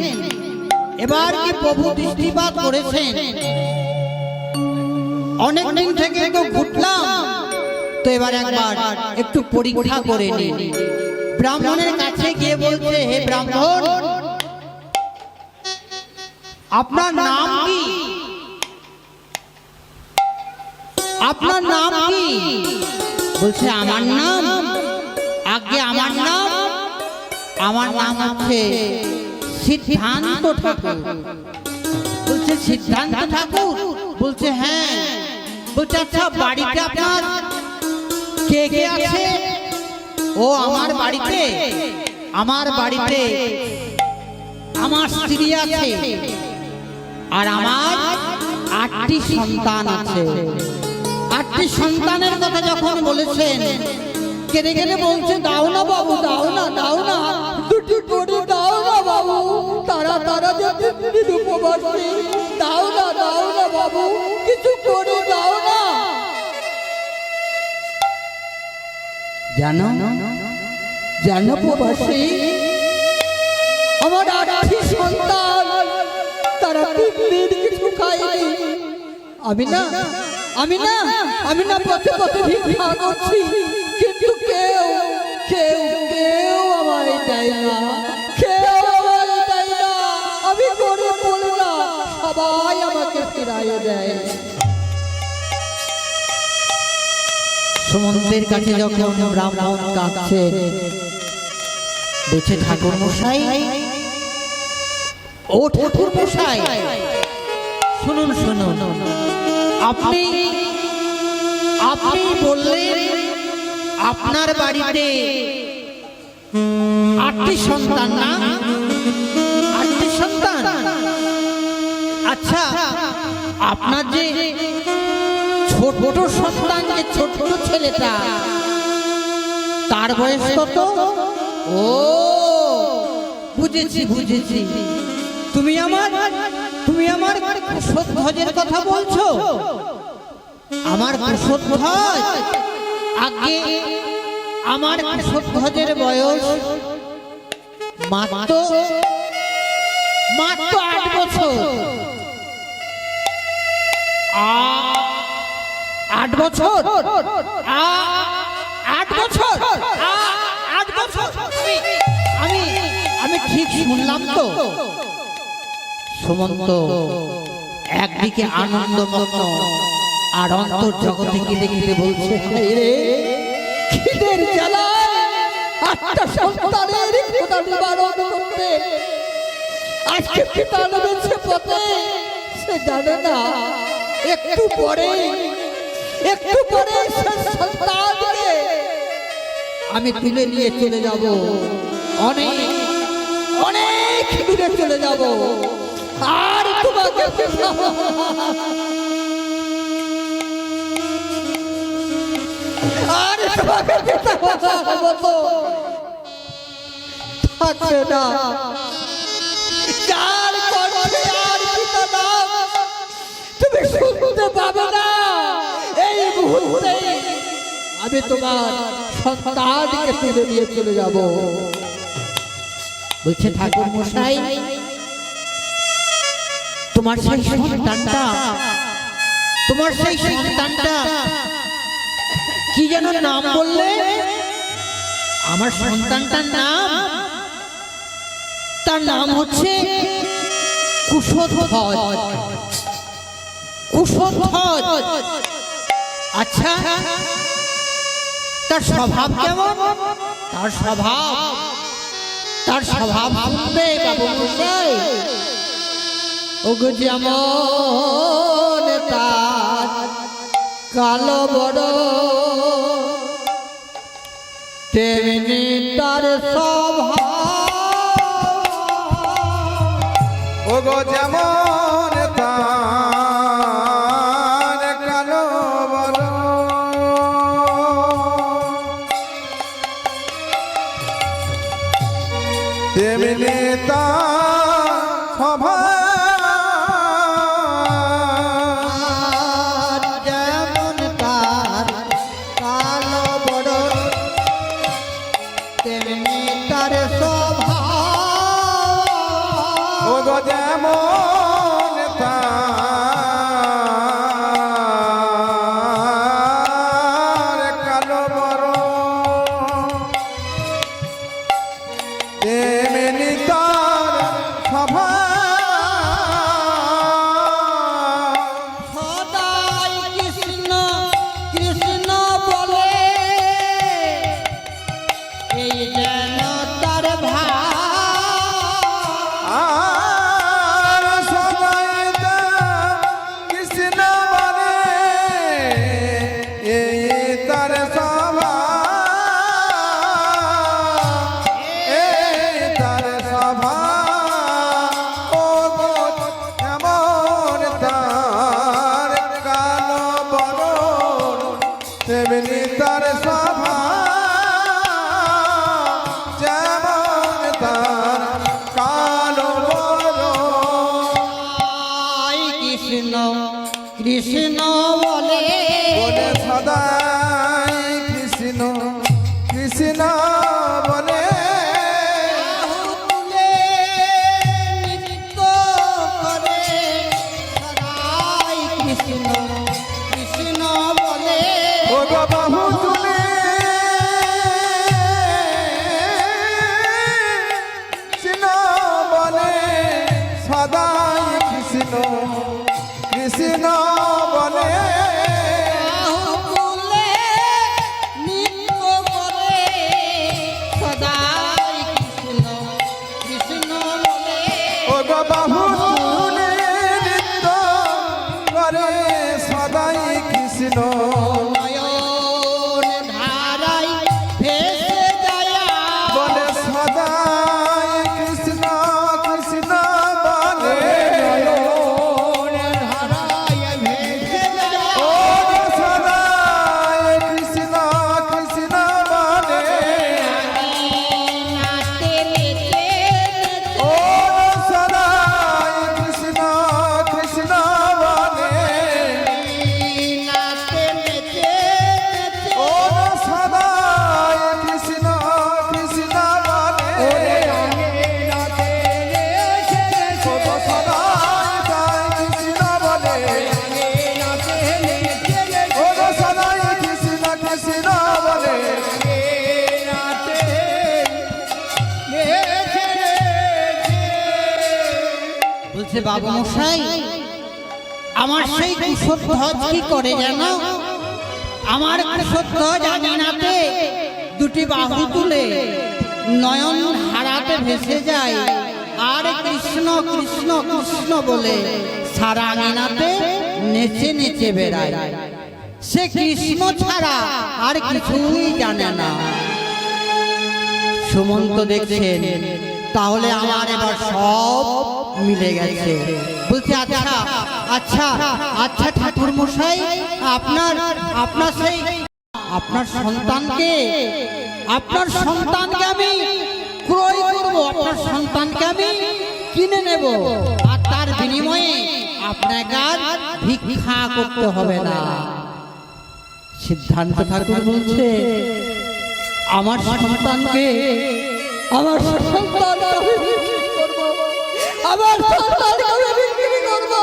এবার কি প্রভু দৃষ্টিপাত করেছেন? অনেকদিন থেকে তো ঘুরলাম, তো এবার একবার একটু পরীক্ষা করে নিন। ব্রাহ্মণের কাছে গিয়ে বলছে, হে ব্রাহ্মণ, আপনার নাম কি? আপনার নাম কি? বলছে, আমার নাম? আগে আমার নাম হচ্ছে সিদ্ধান্ত ঠাকুর। বলছে, সিদ্ধান্ত ঠাকুর? বলছে, হ্যাঁ। বলছে, আচ্ছা বাড়িতে আপনার কে কে আছে? ও আমার বাড়িতে আমার স্ত্রী আছে, আর আমার 8টি সন্তান আছে। 8টি সন্তানের কথা যখন বলেছেন, কেঁদে কেঁদে বলছে, দাও না বাবু, দাও না, দাও না, দুটি করে দাও না বাবু, তারা যে উপবাসী, দাও না বাবু, কিছু করে দাও না। জানো প্রবাসী, আমার 8টি সন্তান, তারা 3 দিন কিছু খায়নি। আমি না পথে ভিক্ষা করছি, কিন্তু কেউ আমায় দেয় না, আমি করে বললাম, সবাই আমাকে ফিরাইয়ে দেয়। সুমন্তের কাছে যখন ব্রাহ্মণ কাঁদছে, বলছে, ঠাকুর মশাই, ও ঠাকুর মশাই, শুনুন, আপনি বললেন আপনার বাড়িতে 8টি সন্তান, না? 8টি সন্তান। আচ্ছা, আপনার যে ছোট সন্তান, যে ছোট ছেলেটা, তার বয়স কত? ও বুঝেছি। তুমি আমার কুশধ্বজের কথা বলছো? আমার কুশধ্বজ? আগে আমার কুশধ্বজের বয়স মাত্র 8 বছর। 8 বছর? 8 বছর? 8 বছর? আমি ঠিক শুনলাম তো? সুমন্ত একদিকে আনন্দমগ্ন, আর অন্তর জগতে কেঁদে বলছে, খিদের জ্বালায় 8টা সন্তানের ক্ষুধা নিবারণ করতে আজকে পিতা নেমেছে পথে। সে জানে না একটু পরে সে সন্তানকে আমি তুলে নিয়ে চলে যাব, অনেক দূরে চলে যাব, আর তোমাকে থাকবে না। তুমি শুনতে পাবে না, এই মুহূর্তে আমি তোমার সন্তানকে তুলে নিয়ে চলে যাব। বলছে, ঠাকুর মশাই, তোমার সেই সন্তানটা কি যেন নাম বললে? আমার সন্তানটার নাম, তার নাম হচ্ছে কুশধ্বজ। আচ্ছা, তার স্বভাব কেমন? তার স্বভাব শুনবে বাবু মশাই, ওগো যেমন তার কালো বড়, তেমনি তার স্বভাব, ওগো যেমন তার কালো বড়, তেমনি তার স্বভাব যেমন তার কালো বড় তেমনি তার স্বভাব ও গো যেমন তার কালো বড় তেমনি তার স্বভাব সদাই কৃষ্ণ কৃষ্ণ বলে এই যেন তার ভাব আর সবাই কৃষ্ণ বলে এই তার স্বভাব এই তার স্বভাব ও গো এমন তার কালো বড় তেমনি তার স্বভাব যেমন তার কালো বড় আই কৃষ্ণ কৃষ্ণ বলে বলে সদাই কৃষ্ণ কৃষ্ণ বলে তুলে নৃত্য করে সদাই কৃষ্ণ কৃষ্ণ বলে ও গো বাহু তুলে কৃষ্ণ বলে সদাই কৃষ্ণ কৃষ্ণ বলে তুলে নৃত্য করে সদাই কৃষ্ণ কৃষ্ণ বলে ও গো বাহু তুলে নৃত্য করে সদাই কৃষ্ণ নয়ন ধারাই ভেসে যায় বলে সদাই কৃষ্ণ কৃষ্ণ বলে ধারায় ভেসে যায় ও গো সদাই কৃষ্ণ কৃষ্ণ বলে নাচতে নেচে ও গো সদাই কৃষ্ণ কৃষ্ণ বলে নাচতে নেচে ও গো সদাই কৃষ্ণ কৃষ্ণ বলে ও গো সদাই কৃষ্ণ বলে ও গো সদাই কৃষ্ণ কৃষ্ণ বলে বলছে বাবু মশাই আমার সেই কুশধ্বজ কি করে জানো আমার কুশধ্বজ আঙিনাতে দুটি বাহু তুলে নয়ন হারাতে ভেসে যায় আর কৃষ্ণ কৃষ্ণ কৃষ্ণ বলে সারা আঙিনাতে নেচে নেচে বেড়ায় সে কৃষ্ণ ছাড়া আর কিছুই জানে না সুমন্ত দেখছেন তাহলে আমার এবার সব মিলে গেছে বলছে আচ্ছা আচ্ছা আচ্ছা ঠাকুর মশাই আপনার আপনার সেই আপনার সন্তানকে আমি ক্রয় করব আপনার সন্তানকে আমি কিনে নেব আর তার বিনিময়ে আপনাকে আর ভিক্ষা করতে হবে না সিদ্ধান্ত ঠাকুর বলছে আমার সন্তানকে আমার সন্তানকে আমি বিক্রি করব আমার সন্তানকে আমি বিক্রি করব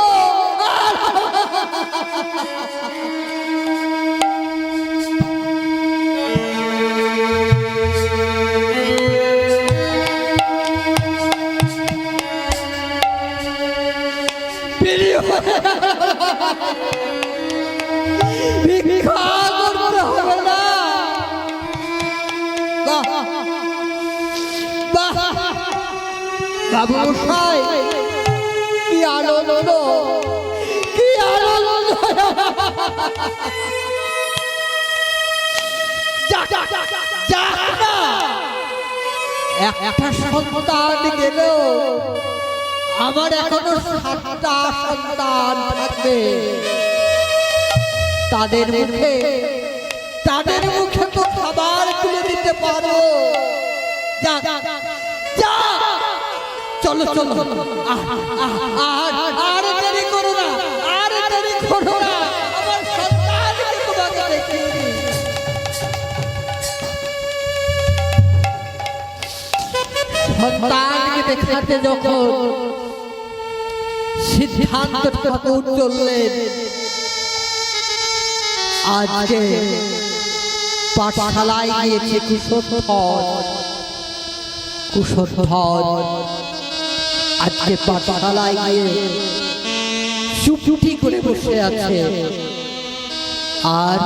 ভিক্ষা করতে হবে না বাবু মশাই কি আনন্দ কি আনন্দ একটা সন্তান গেল আমার এখনো 7টা সন্তান থাকবে তাদের মুখে তো খাবার তুলে দিতে পারো যা যা চলো চলো আর দেরি করো না, আর দেরি করো না, আমার সন্তানকে তোমাকে দেখি। সন্তানকে দেখাতে যখন সিদ্ধান্ত ঠাকুর চললেন, আজকে পাঠশালায় গিয়েছে কুশধ্বজ আজকে পাঠশালায় গিয়ে চুপটি করে বসে আছে, আর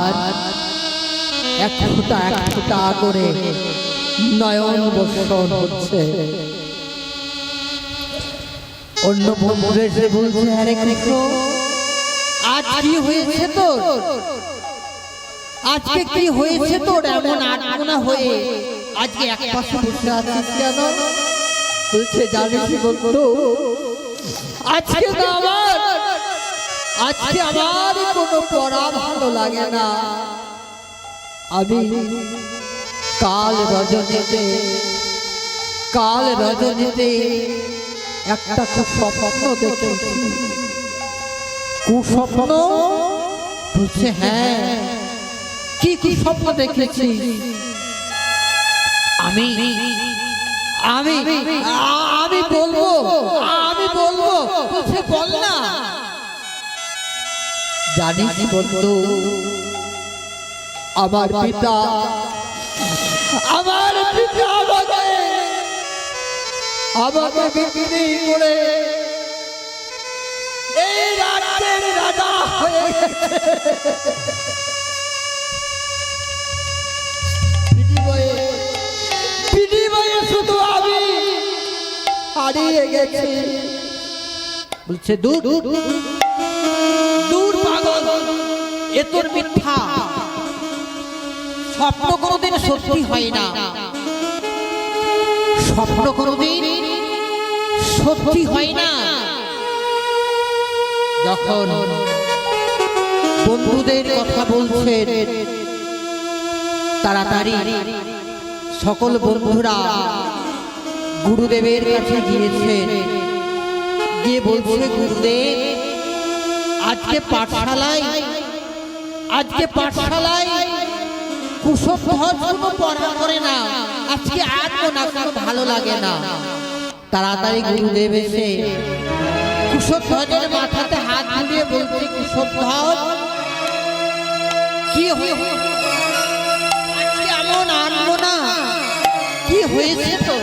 এক ফোঁটা করে নয়ন বর্ষণ হচ্ছে। অন্য বন্ধুদের সে বলছে, হ্যাঁ কৃষ্ণ, আজ কি হয়েছে তোর? আজকে কি হয়েছে তোর এমন আটমনা হয়ে আজকে এক পাশে বসে আছিস কেন? বলছে, জানিস বন্ধু, আজকে আমার কোনো পড়া ভালো লাগে না। আমি কাল রজনীতে একটা স্বপ্ন দেখেছি। কুস্বপ্ন? বলছে, হ্যাঁ, কি স্বপ্ন দেখেছি? আমি বলবো, বলছে, বল না। জানিস বন্ধু, আমার পিতা আমাকে বিক্রি করে এই রাজ্যের রাজা হয়ে গেছে। পৃথিবীতে শুধু আমি হারিয়ে গেছি। বলছে, দূর পাগল, এ তোর মিথ্যা। স্বপ্ন কোনোদিন সত্যি হয় না, স্বপ্ন কোনোদিন সত্যি হয় না। যখন বন্ধুদের কথা বলছেন, তাড়াতাড়ি সকল বন্ধুরা গুরুদেবের কাছে গিয়েছেন, গিয়ে বলছে, গুরুদেব, আজকে পাঠশালায় কুশধ্বজ কোনো পড়া করে না, আজকে আর না কোনো ভালো লাগে না। তাড়াতাড়ি গুরুদেব এসে কুশধ্বজের মাথাতে হাত বুলিয়ে বলছে, কুশধ্বজ, কি আজকে এমন আনবো না, কি হয়েছে তো?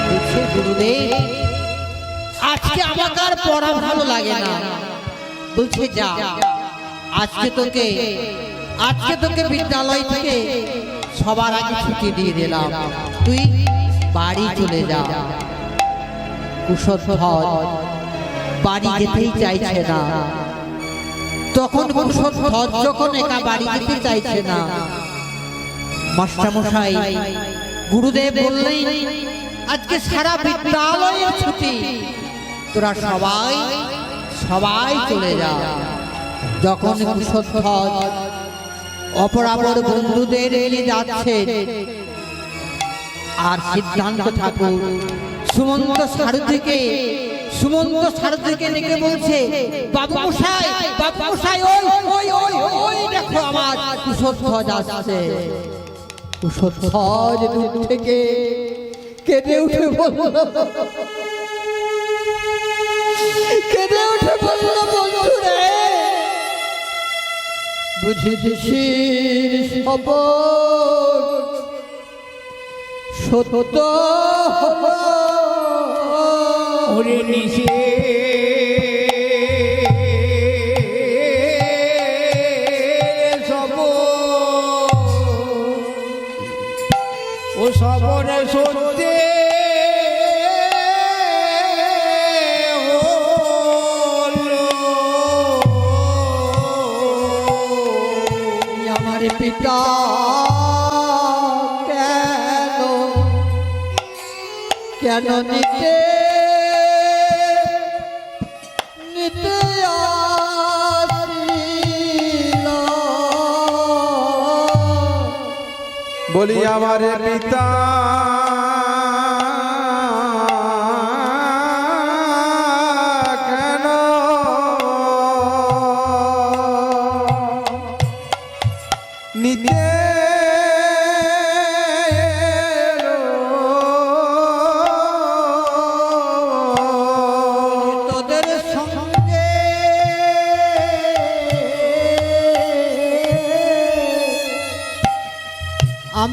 বলছে, গুরুদেব, আজকে আমাকে আর পড়া ভালো লাগে না। বলছে, যা, আজকে তোকে বিদ্যালয় থেকে সবার আগে ছুটি দিয়ে দিলাম, তুই বাড়ি চলে যা। কুশধ্বজ বাড়ি যেতেই চাইছে না। তখন কুশধ্বজ যখন একা বাড়ি যেতে চাইছে না, মাস্টারমশাই গুরুদেব বললেন, আজকে সারা বিদ্যালয়ের ছুটি, তোরা সবাই চলে যা। যখন কুশধ্বজ অপরাপর বন্ধুদের নিয়ে যাচ্ছে, আর সিদ্ধান্ত ঠাকুর সুমন্ত সারথীকে ডেকে বলছে, বাবু মশাই, ওই দেখো আমার কুশধ্বজ আসছে। কুশধ্বজ দূর থেকে কেঁদে উঠে বলল, বন্ধু রে, বুঝেছি সত্য ওরে নিশে ও সবরে সত্যি আমার পিতা কেন নিতে আসিল? বলি আমার পিতা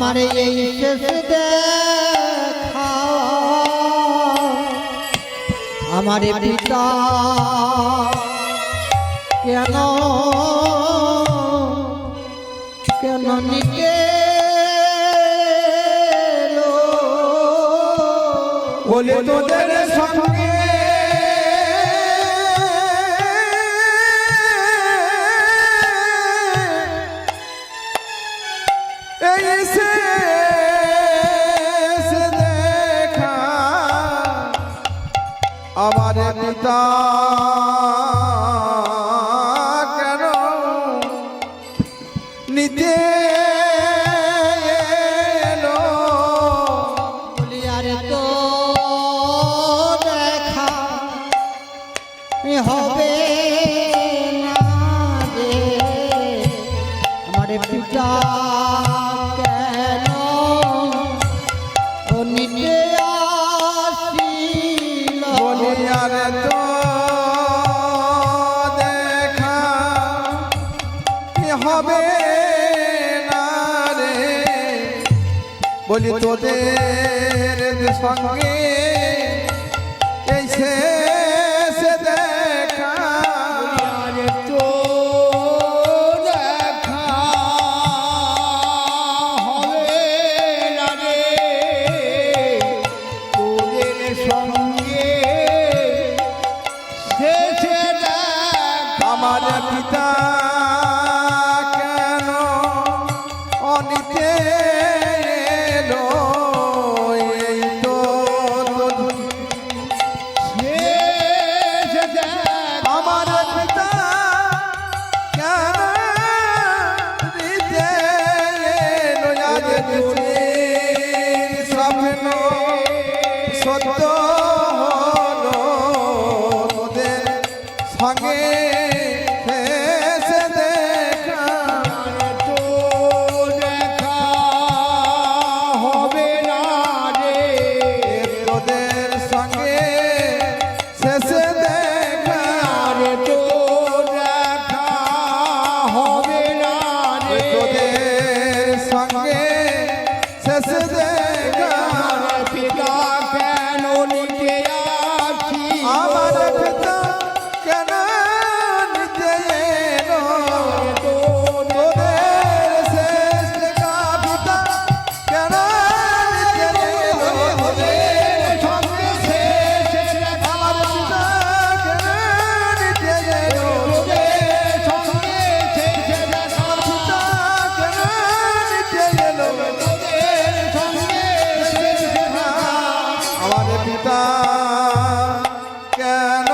আমার এই শেষ দেখা আমার পিতা কেন কেন নিকে বলে তোদের সঙ্গে এই শেষ দেখা আমার পিতা কেন নিতে এলো বলি আরে তো দেখা হবে না রে আমার পিতা কেন ও নিতে আসিল বলি আরে তো দেখা কি হবে না রে বলি তোদের সঙ্গে এই শেষ দেখা আরে তো দেখা হবে না রে তোদের সঙ্গে শেষে আমার পিতা কেন অনিতে এলো এই তো আমার পিতা কেন নিতে এলো আজ দুনির স্বপ্ন সত্য হলো তোদের সঙ্গে শেষ দেখা তো দেখা হবে না রে তোদের সঙ্গে শেষ দেখা রে তো দেখা হবে না রে তোদের সঙ্গে শেষ দেখা পিতা কেন নিতে আসি আমার পিতা কেন নিতে এলো তোদের শেষ দেখা পিতা কেন নিতে এলো তোদের সঙ্গে শেষ দেখা আমার পিতা কেন নিতে এলো তোদের সঙ্গে শেষ দেখা আমার পিতা কেন নিতে এলো তোদের সঙ্গে শেষ দেখা আমার পিতা কেন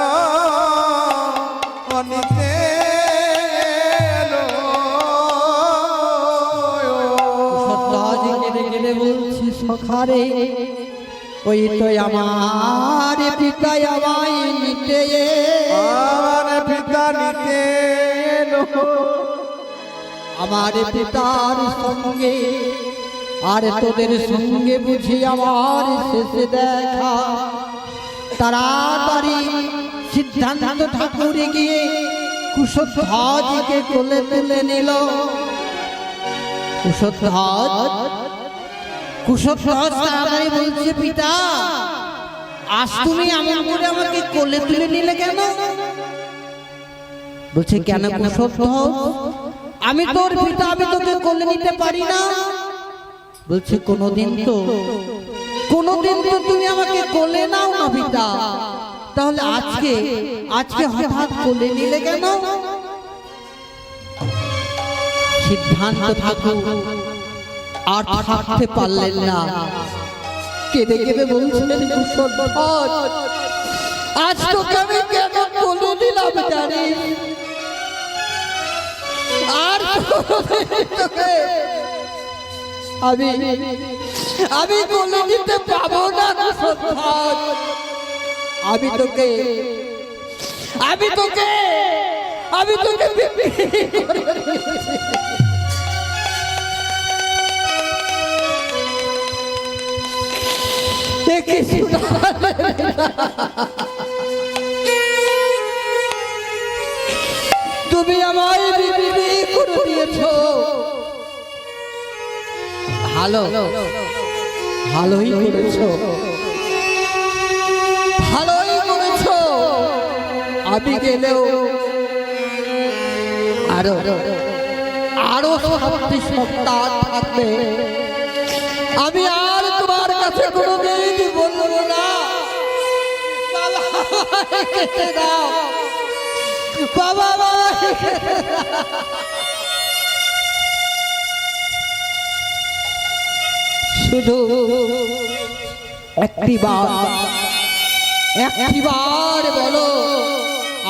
অনিতে এলো সত্যাজি কেঁদে কেঁদে বলছি সখারে ওই তো আমার পিতা আমায় নিতে আমার পিতা নিতে এলো আমার পিতার সঙ্গে আর তোদের সঙ্গে বুঝি আমার শেষে দেখা তাড়াতাড়ি সিদ্ধান্ত ঠাকুর গিয়ে কুশধ্বজকে কোলে তুলে নিল। কুশধ্বজ তাড়াতাড়ি বলছে পিতা আজ তুমি এমন করে আমাকে কোলে তুলে নিলে কেন? বলছে কেন কুশধ্বজ আমি তোর পিতা আমি তোকে কোলে নিতে পারি না? বলছে কোনোদিন তো তুমি আমাকে কোলে নাও না পিতা, তাহলে আজকে হঠাৎ কোলে নিলে কেন? সিদ্ধান্ত ঠাকুর আর থাকতে পারলেন না, কেঁদে কেঁদে বলছিলেন কুশধ্বজ আজ তোকে আমি কেন কোলে নিলাম জানিস? আর তোকে আমি কোলে নিতে পাবো না কুশধ্বজ। আমি তোকে তুমি আমায় বিক্রি করে দিয়েছো, ভালো, ভালোই করেছো, ভালোই করেছো। আমি গেলেও আরো আরো 7টি সন্তান থাকবে। আমি আর তোমার কাছে কোনোদিন বলবো না বাবা খেতে দাও, বাবা শুধু একটিবার বলো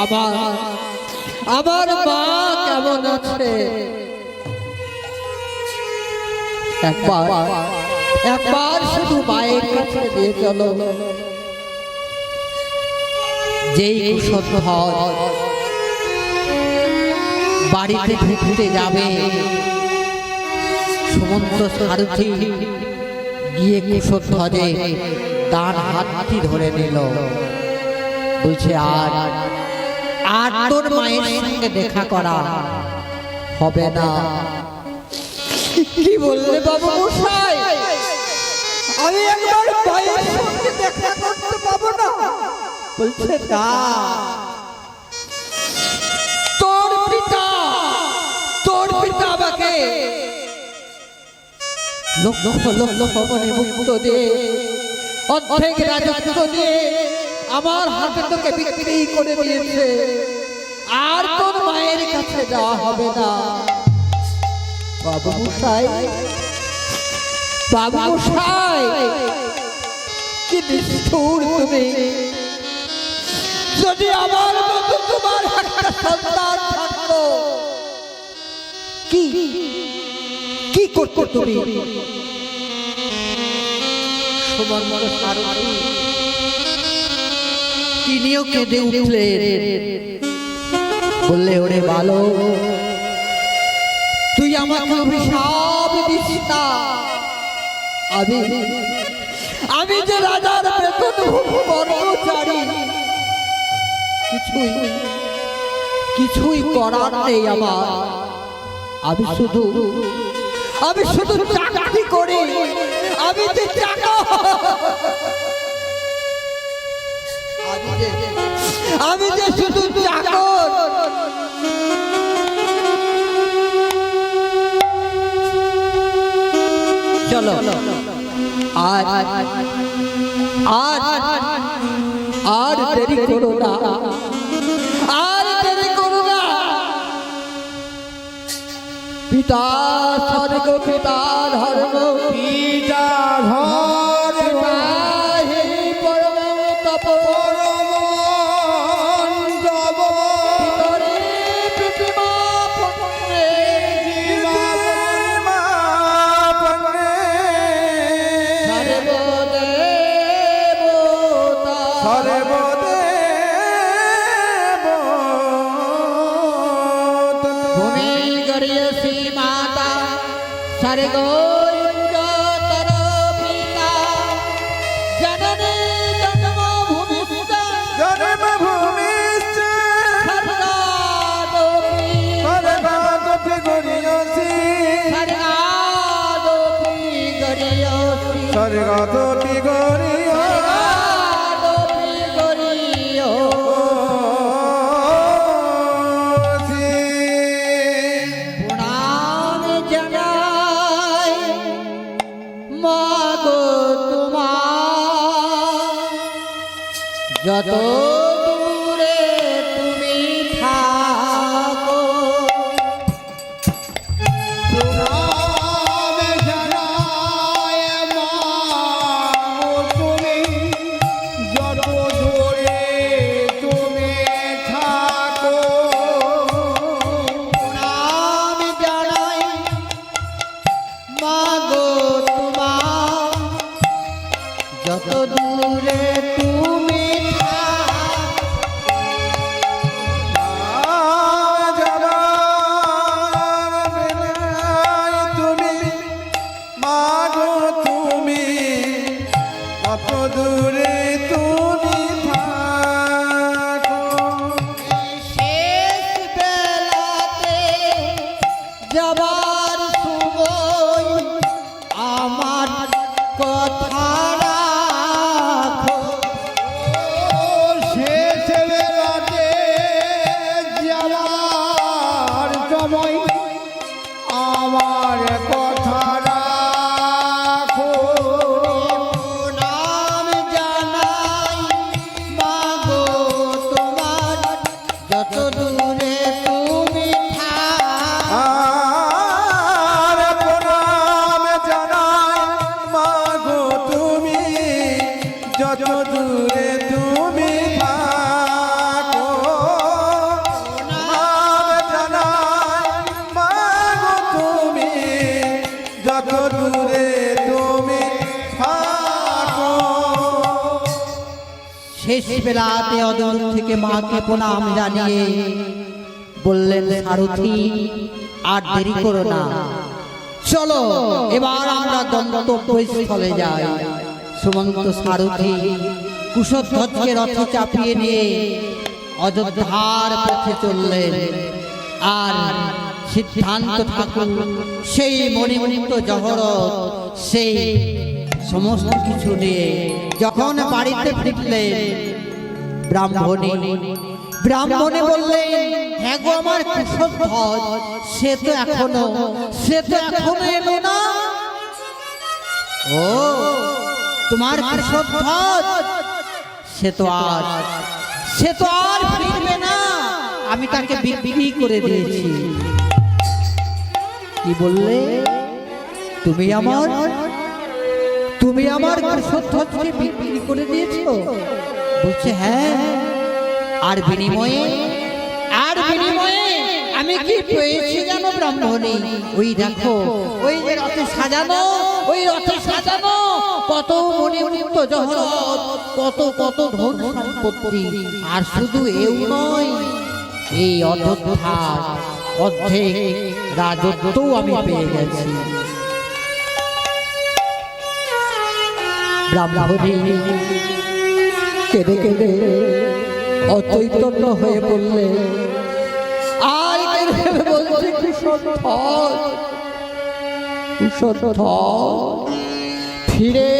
আমার মা কেমন আছে? একবার শুধু মায়ের কাছে দিয়ে চলো। যেই কুশধ্বজ বাড়িতে ঢুকতে যাবে, সুমন্ত সারথি গিয়ে কুশধ্বজে তার হাতটি ধরে নিল। বলছে আর তোর মায়ের সঙ্গে দেখা করা হবে না। কি বললে বাবু মশাই? আমি একবার মায়ের সঙ্গে দেখা করতে পাবো না? বলছে না, তোর পিতা আমাকে লক্ষ মনে মুক্ত দিয়ে অর্ধেক রাজত্ব দিয়ে আমার হাতে তোকে বিক্রি করে দিয়েছে। আর তোর মায়ের কাছে যাওয়া হবে না। বাবু মশাই কি নিষ্ঠুর তুমি! যদি আমার মতো তোমার একটা সন্তান থাকতো, কি করতে তুমি? সুমন্ত সারথি তিনিও কেঁদে উঠলেন, বললে ওরে ভালো, তুই আমাকে অভিশাপ দিস না। আমি যে রাজার বেতনভূত কর্মচারী, কিছুই করার নেই আমার। আমি শুধু চাকরি করি, আমি যে চাকর, আমি যে শুধু চাকর। চলো আর দেরি করো না, পিতা স্বর্গ, পিতা ধর্ম, পিতা ধর্ম পরম তপ, সারে গোবিন্দর পিতা জননী জন্মভূমিস্থ স্বর্গদপি গরিয় যত দূরে তুমি থাকো, তুমি যত দূরে তুমি থাকো, প্রণাম জানাই মাগো তোমার, যত দূরে তুমি দূরে তুমি থাকো। শেষ বেলাতে যাবার সময় যত দূরে তুমি থাকো নাম জানাই মাগো তুমি যত দূরে তুমি থাকো। শেষ বেলাতে অদূর থেকে মাকে প্রণাম জানিয়ে বললেন, সারথি আর দেরি করো না, চলো এবার আমরা গন্তব্যস্থলে যাই। সুমন্ত সারথি কুশধ্বজকে রথে চাপিয়ে নিয়ে অযোধ্যার পথে চললেন। আর সিদ্ধান্ত ঠাকুর সেই মণিমণিত জহরত সেই সমস্ত কিছু নিয়ে যখন বাড়িতে ফিরলেন, ব্রাহ্মণে বললেন, হ্যাঁ গো আমার কুশধ্বজ, সে তো এখনো এলো না। ও তোমার কুশধ্বজ সে তো আর ফিরবে না, আমি তাকে বিক্রি করে দিয়েছি। কি বললে? তুমি আমার কুশধ্বজকে বিক্রি করে দিয়েছো? বলছে হ্যাঁ। আর বিনিময়ে আমি কি পেয়েছি জানো ব্রাহ্মণী? ওই দেখো, ওই যে রথে সাজানো কত মণিমুক্ত জহরত, কত ধন সম্পত্তি। আর শুধু এও নয়, এই অযোধ্যার অর্ধেক রাজত্বও আমি পেয়ে গেছি। ব্রাহ্মণী কেঁদে কেঁদে অচৈতন্য হয়ে বললে, আর কেঁদে বলছে, কুশধ্বজ ফিরে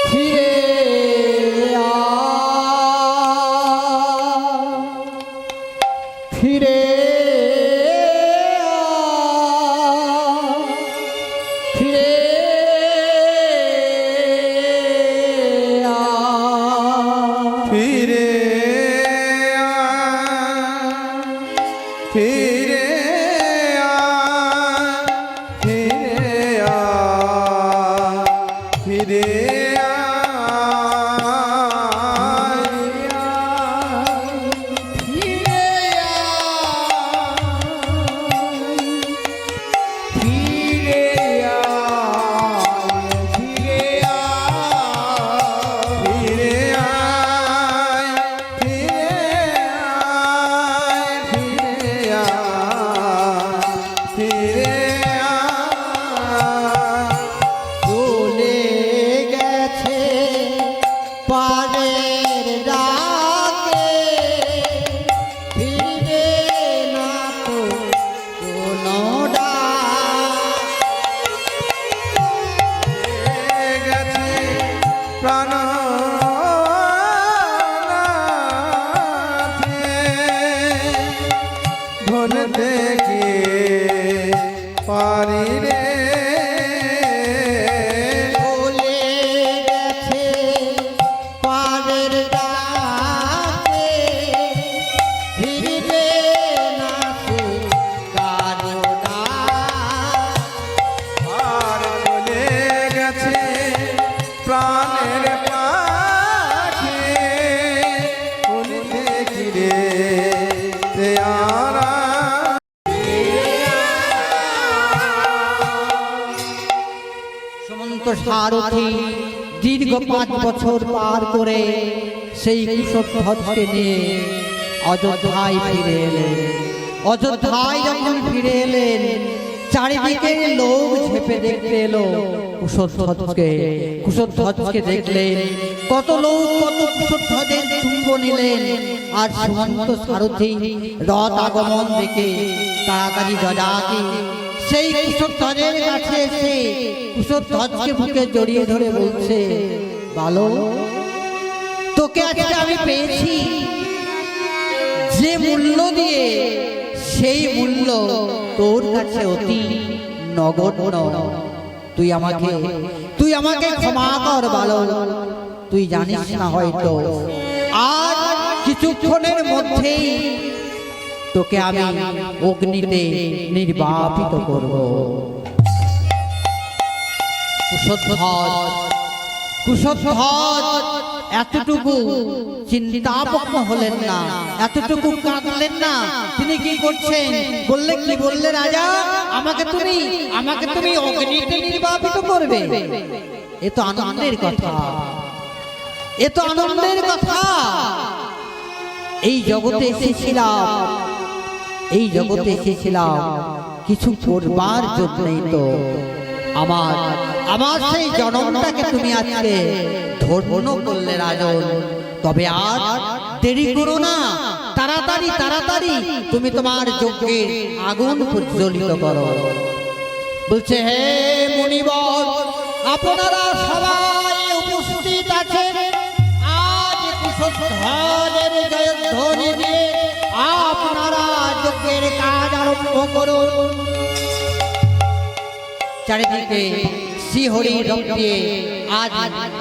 ফিরে সারথি দীর্ঘ 5 বছর পার করে সেই কুশধ্বজকে নিয়ে অযোধ্যায় ফিরে এলেন। অযোধ্যায় যখন ফিরে এলেন, চারিদিকে লোক ঝেপে দেখতে এলো কুশধ্বজকে দেখলেন। কত লোক কত কুশধ্বজের চুম্ব নিলেন। আর সুমন্ত সারথি রথ আগমন দেখে তাড়াতাড়ি যজাতি সেই কুশধ্বজের কাছে এসে কুশধ্বজকে বুকে জড়িয়ে ধরে বলছে, ভালো তোকে আজকে আমি পেয়েছি, যে মূল্য দিয়ে সেই মূল্য তোর কাছে অতি নগণ্য। তুই আমাকে ক্ষমা কর ভালো। তুই জানিস না হয়তো আর কিছুক্ষণের মধ্যেই তোকে আমি অগ্নিতে নির্বাপিত করব। কুশধ্বজ কুশধ্বজ এতটুকু চিন্তাপন্ন হলেন না, এতটুকু কাঁদলেন না। তিনি কি করছেন বললে, কি বললে রাজা, আমাকে তুমি অগ্নিতে নির্বাপিত করবে? এ তো আনন্দের কথা, এ তো আনন্দের কথা। এই জগতে এসেছিলাম কিছু করবার জন্যই তো। আমার সেই জনমটাকে তুমি আজকে ধন্য করলে রাজন। তবে আর দেরি করো না, তাড়াতাড়ি তুমি তোমার যজ্ঞের আগুন প্রজ্বলিত করো। বলছে, হে মুনিবর, আপনারা সবাই উপস্থিত আছেন। আজ কুশধ্বজের জয়ধ্বনি দিয়ে আপনারা যজ্ঞের কাজ আরম্ভ করুন। চারিদিকে শ্রীহরি রক্তে আজ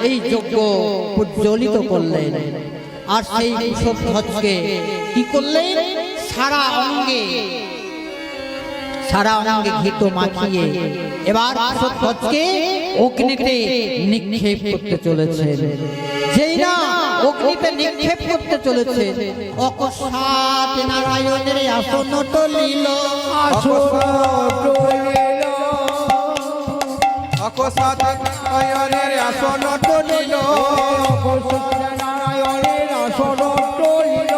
এই যজ্ঞ প্রজ্বলিত করলেন। আর সেই কুশধ্বজকে কি করলেন, সারা অঙ্গে ঘিত মাখিয়ে এবার কুশধ্বজকে অগ্নিতে নিক্ষেপ করতে চলেছেন। যেই না অগ্নিতে নিক্ষেপ করতে চলেছে, অকস্মাৎ নারায়ণের আসন টলিল, অকস্মাৎ নারায়ণের আসন টলিল, নারায়ণের আসন টলিল,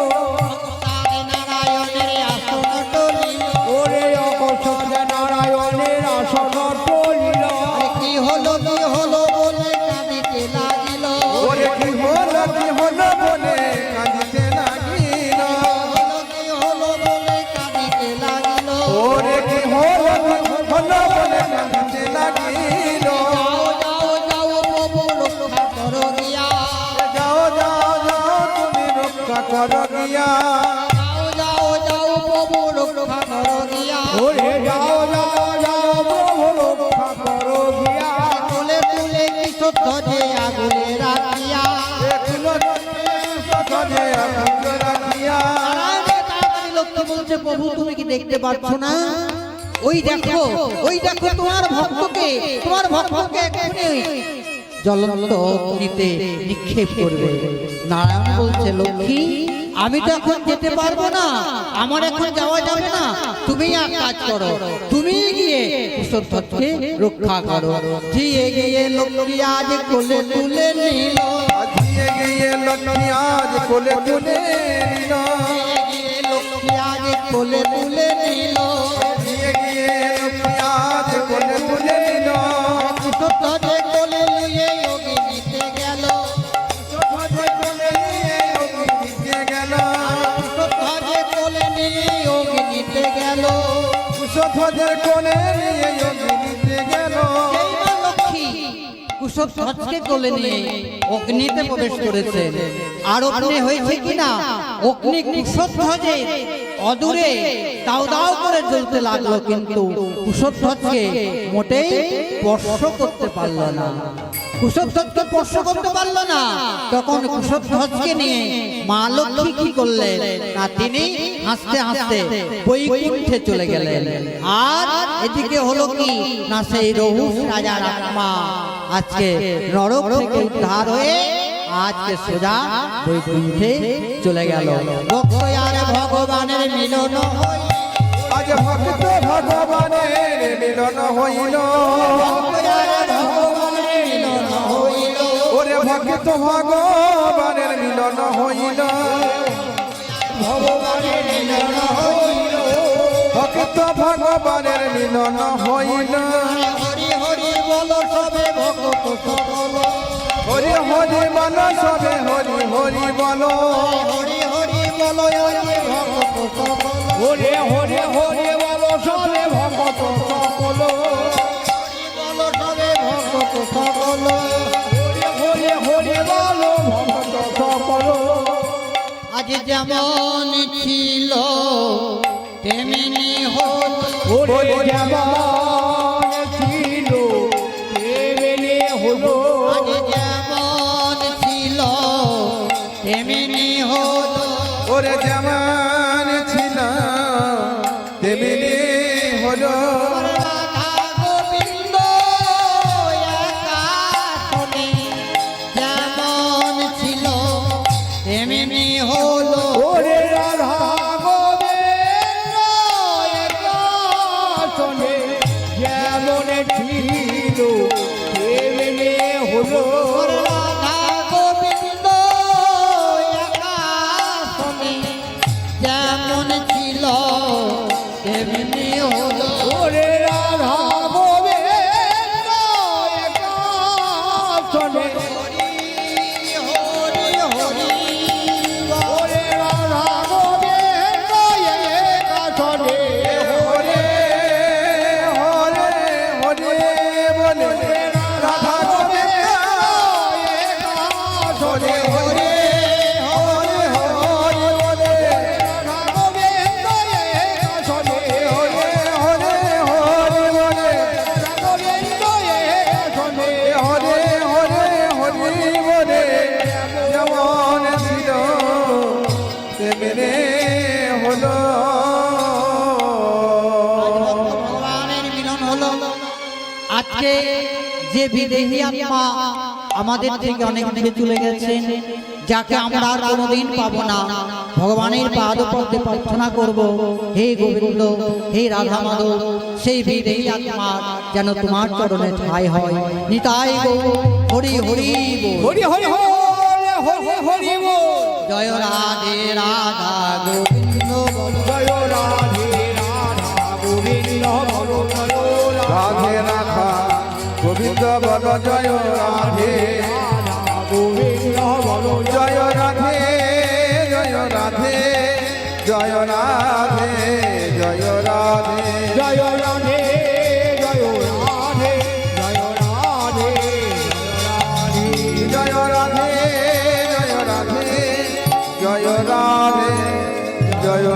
নারায়ণের আসন টলিল। ওরে অকস্মাৎ নারায়ণের আসন টলিল। কি হলো বলে কাঁদিতে লাগিল, ওরে কি হলো বলে কাঁদিতে লাগিল, কি হলো বলে কাঁদিতে লাগিল। ওরে কি হলো বলে কাঁদিতে লাগিল। যাও প্রভু রক্ষা করো গিয়া, যাও তুমি রক্ষা করো গিয়া। যাও প্রভু রক্ষা করো গিয়া। ওরে যাও প্রভু রক্ষা করো গিয়া। তুলে কুশধ্বজে আগুনে রাখিয়া, তাড়াতাড়ি লক্ষ্য বলছে, প্রভু তুমি কি দেখতে পাচ্ছ না? ওই দেখো তোমার ভক্তকে এক্ষুনি জ্বলন্ত অগ্নিতে নিক্ষেপ করবে। নারায়ণ বলছে, লক্ষ্মী আমি তো এখন যেতে পারবো না, আমার এখন যাওয়া যাবে না। তুমি এক কাজ করো, তুমি গিয়ে কুশধ্বজকে রক্ষা করো। গিয়ে লক্ষ্মী আজ কোলে তুলে নিল, লক্ষ্মী আজ কোলে তুলে নিল, লক্ষ্মী আজ কোলে তুলে নিল। লক্ষ্মী আজ কোলে তুলে নিল। কুশধ্বজে কোলে নিয়ে অগ্নিতে গেল, কোলে নিয়ে অগ্নিতে গেল, কুশধ্বজে কোলে নিয়ে অগ্নিতে গেল। কুশধ্বজের কোলে নিয়ে অগ্নিতে গেল। এই মা লক্ষ্মী কুশধ্বজকে কোলে নিয়ে অগ্নিতে প্রবেশ করেছেন। আর অগ্নি হয়েছে কিনা, অগ্নি কুশধ্বজে অদূরে দাও দাও করে জ্বলতে লাগলো, কিন্তু কুশধ্বজকে মোটেই স্পর্শ করতে পারল না। কুশধ্বজকে স্পর্শ করতে পারল না। তখন কুশধ্বজকে নিয়ে মা লক্ষ্মী কি করলেন না, তিনি হাসতে হাসতে বৈকুণ্ঠে চলে গেলেন। আর এদিকে হলো কি না, সেই রহুষ রাজার আত্মা আজকে নরক থেকে উদ্ধার হয়ে আজকে সোজা বৈকুণ্ঠে চলে গেল। ভক্ত আর ভগবানের মিলন হই, আজ ভক্ত ভগবানের মিলন হইল, ওরে ভক্ত ভগবানের মিলন হইল, ভগবানের মিলন হইল। ভক্ত ভগবানের মিলন হইল। হরি হরি বলো সবে ভক্ত সকল, হরি হরি বলো সবে হরি হরি বলো, হরি হরি বলো ভক্ত সকল, হরি হরি হরি বলো সবে ভক্ত সকল, বলো সবে ভক্ত সকল। হরি হরি বলো ভক্ত সকল। আজ যেমন ছিল তেমনি হলো, ওরে যেমন ছিল তেমনি হলো, আজ যেমন ছিল তেমনি হলো। ওরে যেমন ছিল তেমনি হলো। রাধা গোবিন্দ দিল এমনি হলো রাধা গোবিন্দ একাশনে যেমন ছিল তেমনি হলো। ওরে রাধা গোবিন্দ একাশনে হরি হরি হরি ওরে রাধা গোবিন্দ একাশনে হরে হরে হরে বলে রাধা গোবিন্দ একাশনে হরে হরে হরে বলে রাধা গোবিন্দ একাশনে হরে হরে হরে বলে রাধা গোবিন্দ একাশনে হরে হরে হরে বলে যেমন ছিল তেমনি হলো ভগবানের মিলন হলো। আজকে যে বিদেহী আত্মা আমাদের থেকে অনেক দূরে চলে গেছে, যাকে আমরা আর কোনোদিন পাবো না, ভগবানের পাদপদ্মে প্রার্থনা করব, হে গোবিন্দ, হে রাধা মাধব, সেই বিদেহী আত্মা যেন তোমার চরণে ঠাঁই হয়। নিতাই গৌর হরি হরি বল। হরি হরি হরি হরি হরি বল। জয় রাধে রাধা গোবিন্দ বল। জয় রাধে রাধা গোবিন্দ বল জয় রাধে রাধা গোবিন্দ বল জয় রাধে রাধা গোবিন্দ বল জয় রাধে জয় রাধে জয় রাধে জয় রাধে জয় রাধে জয় রাধে জয় রাধে জয় রাধে জয় রাধে জয় রাধে জয়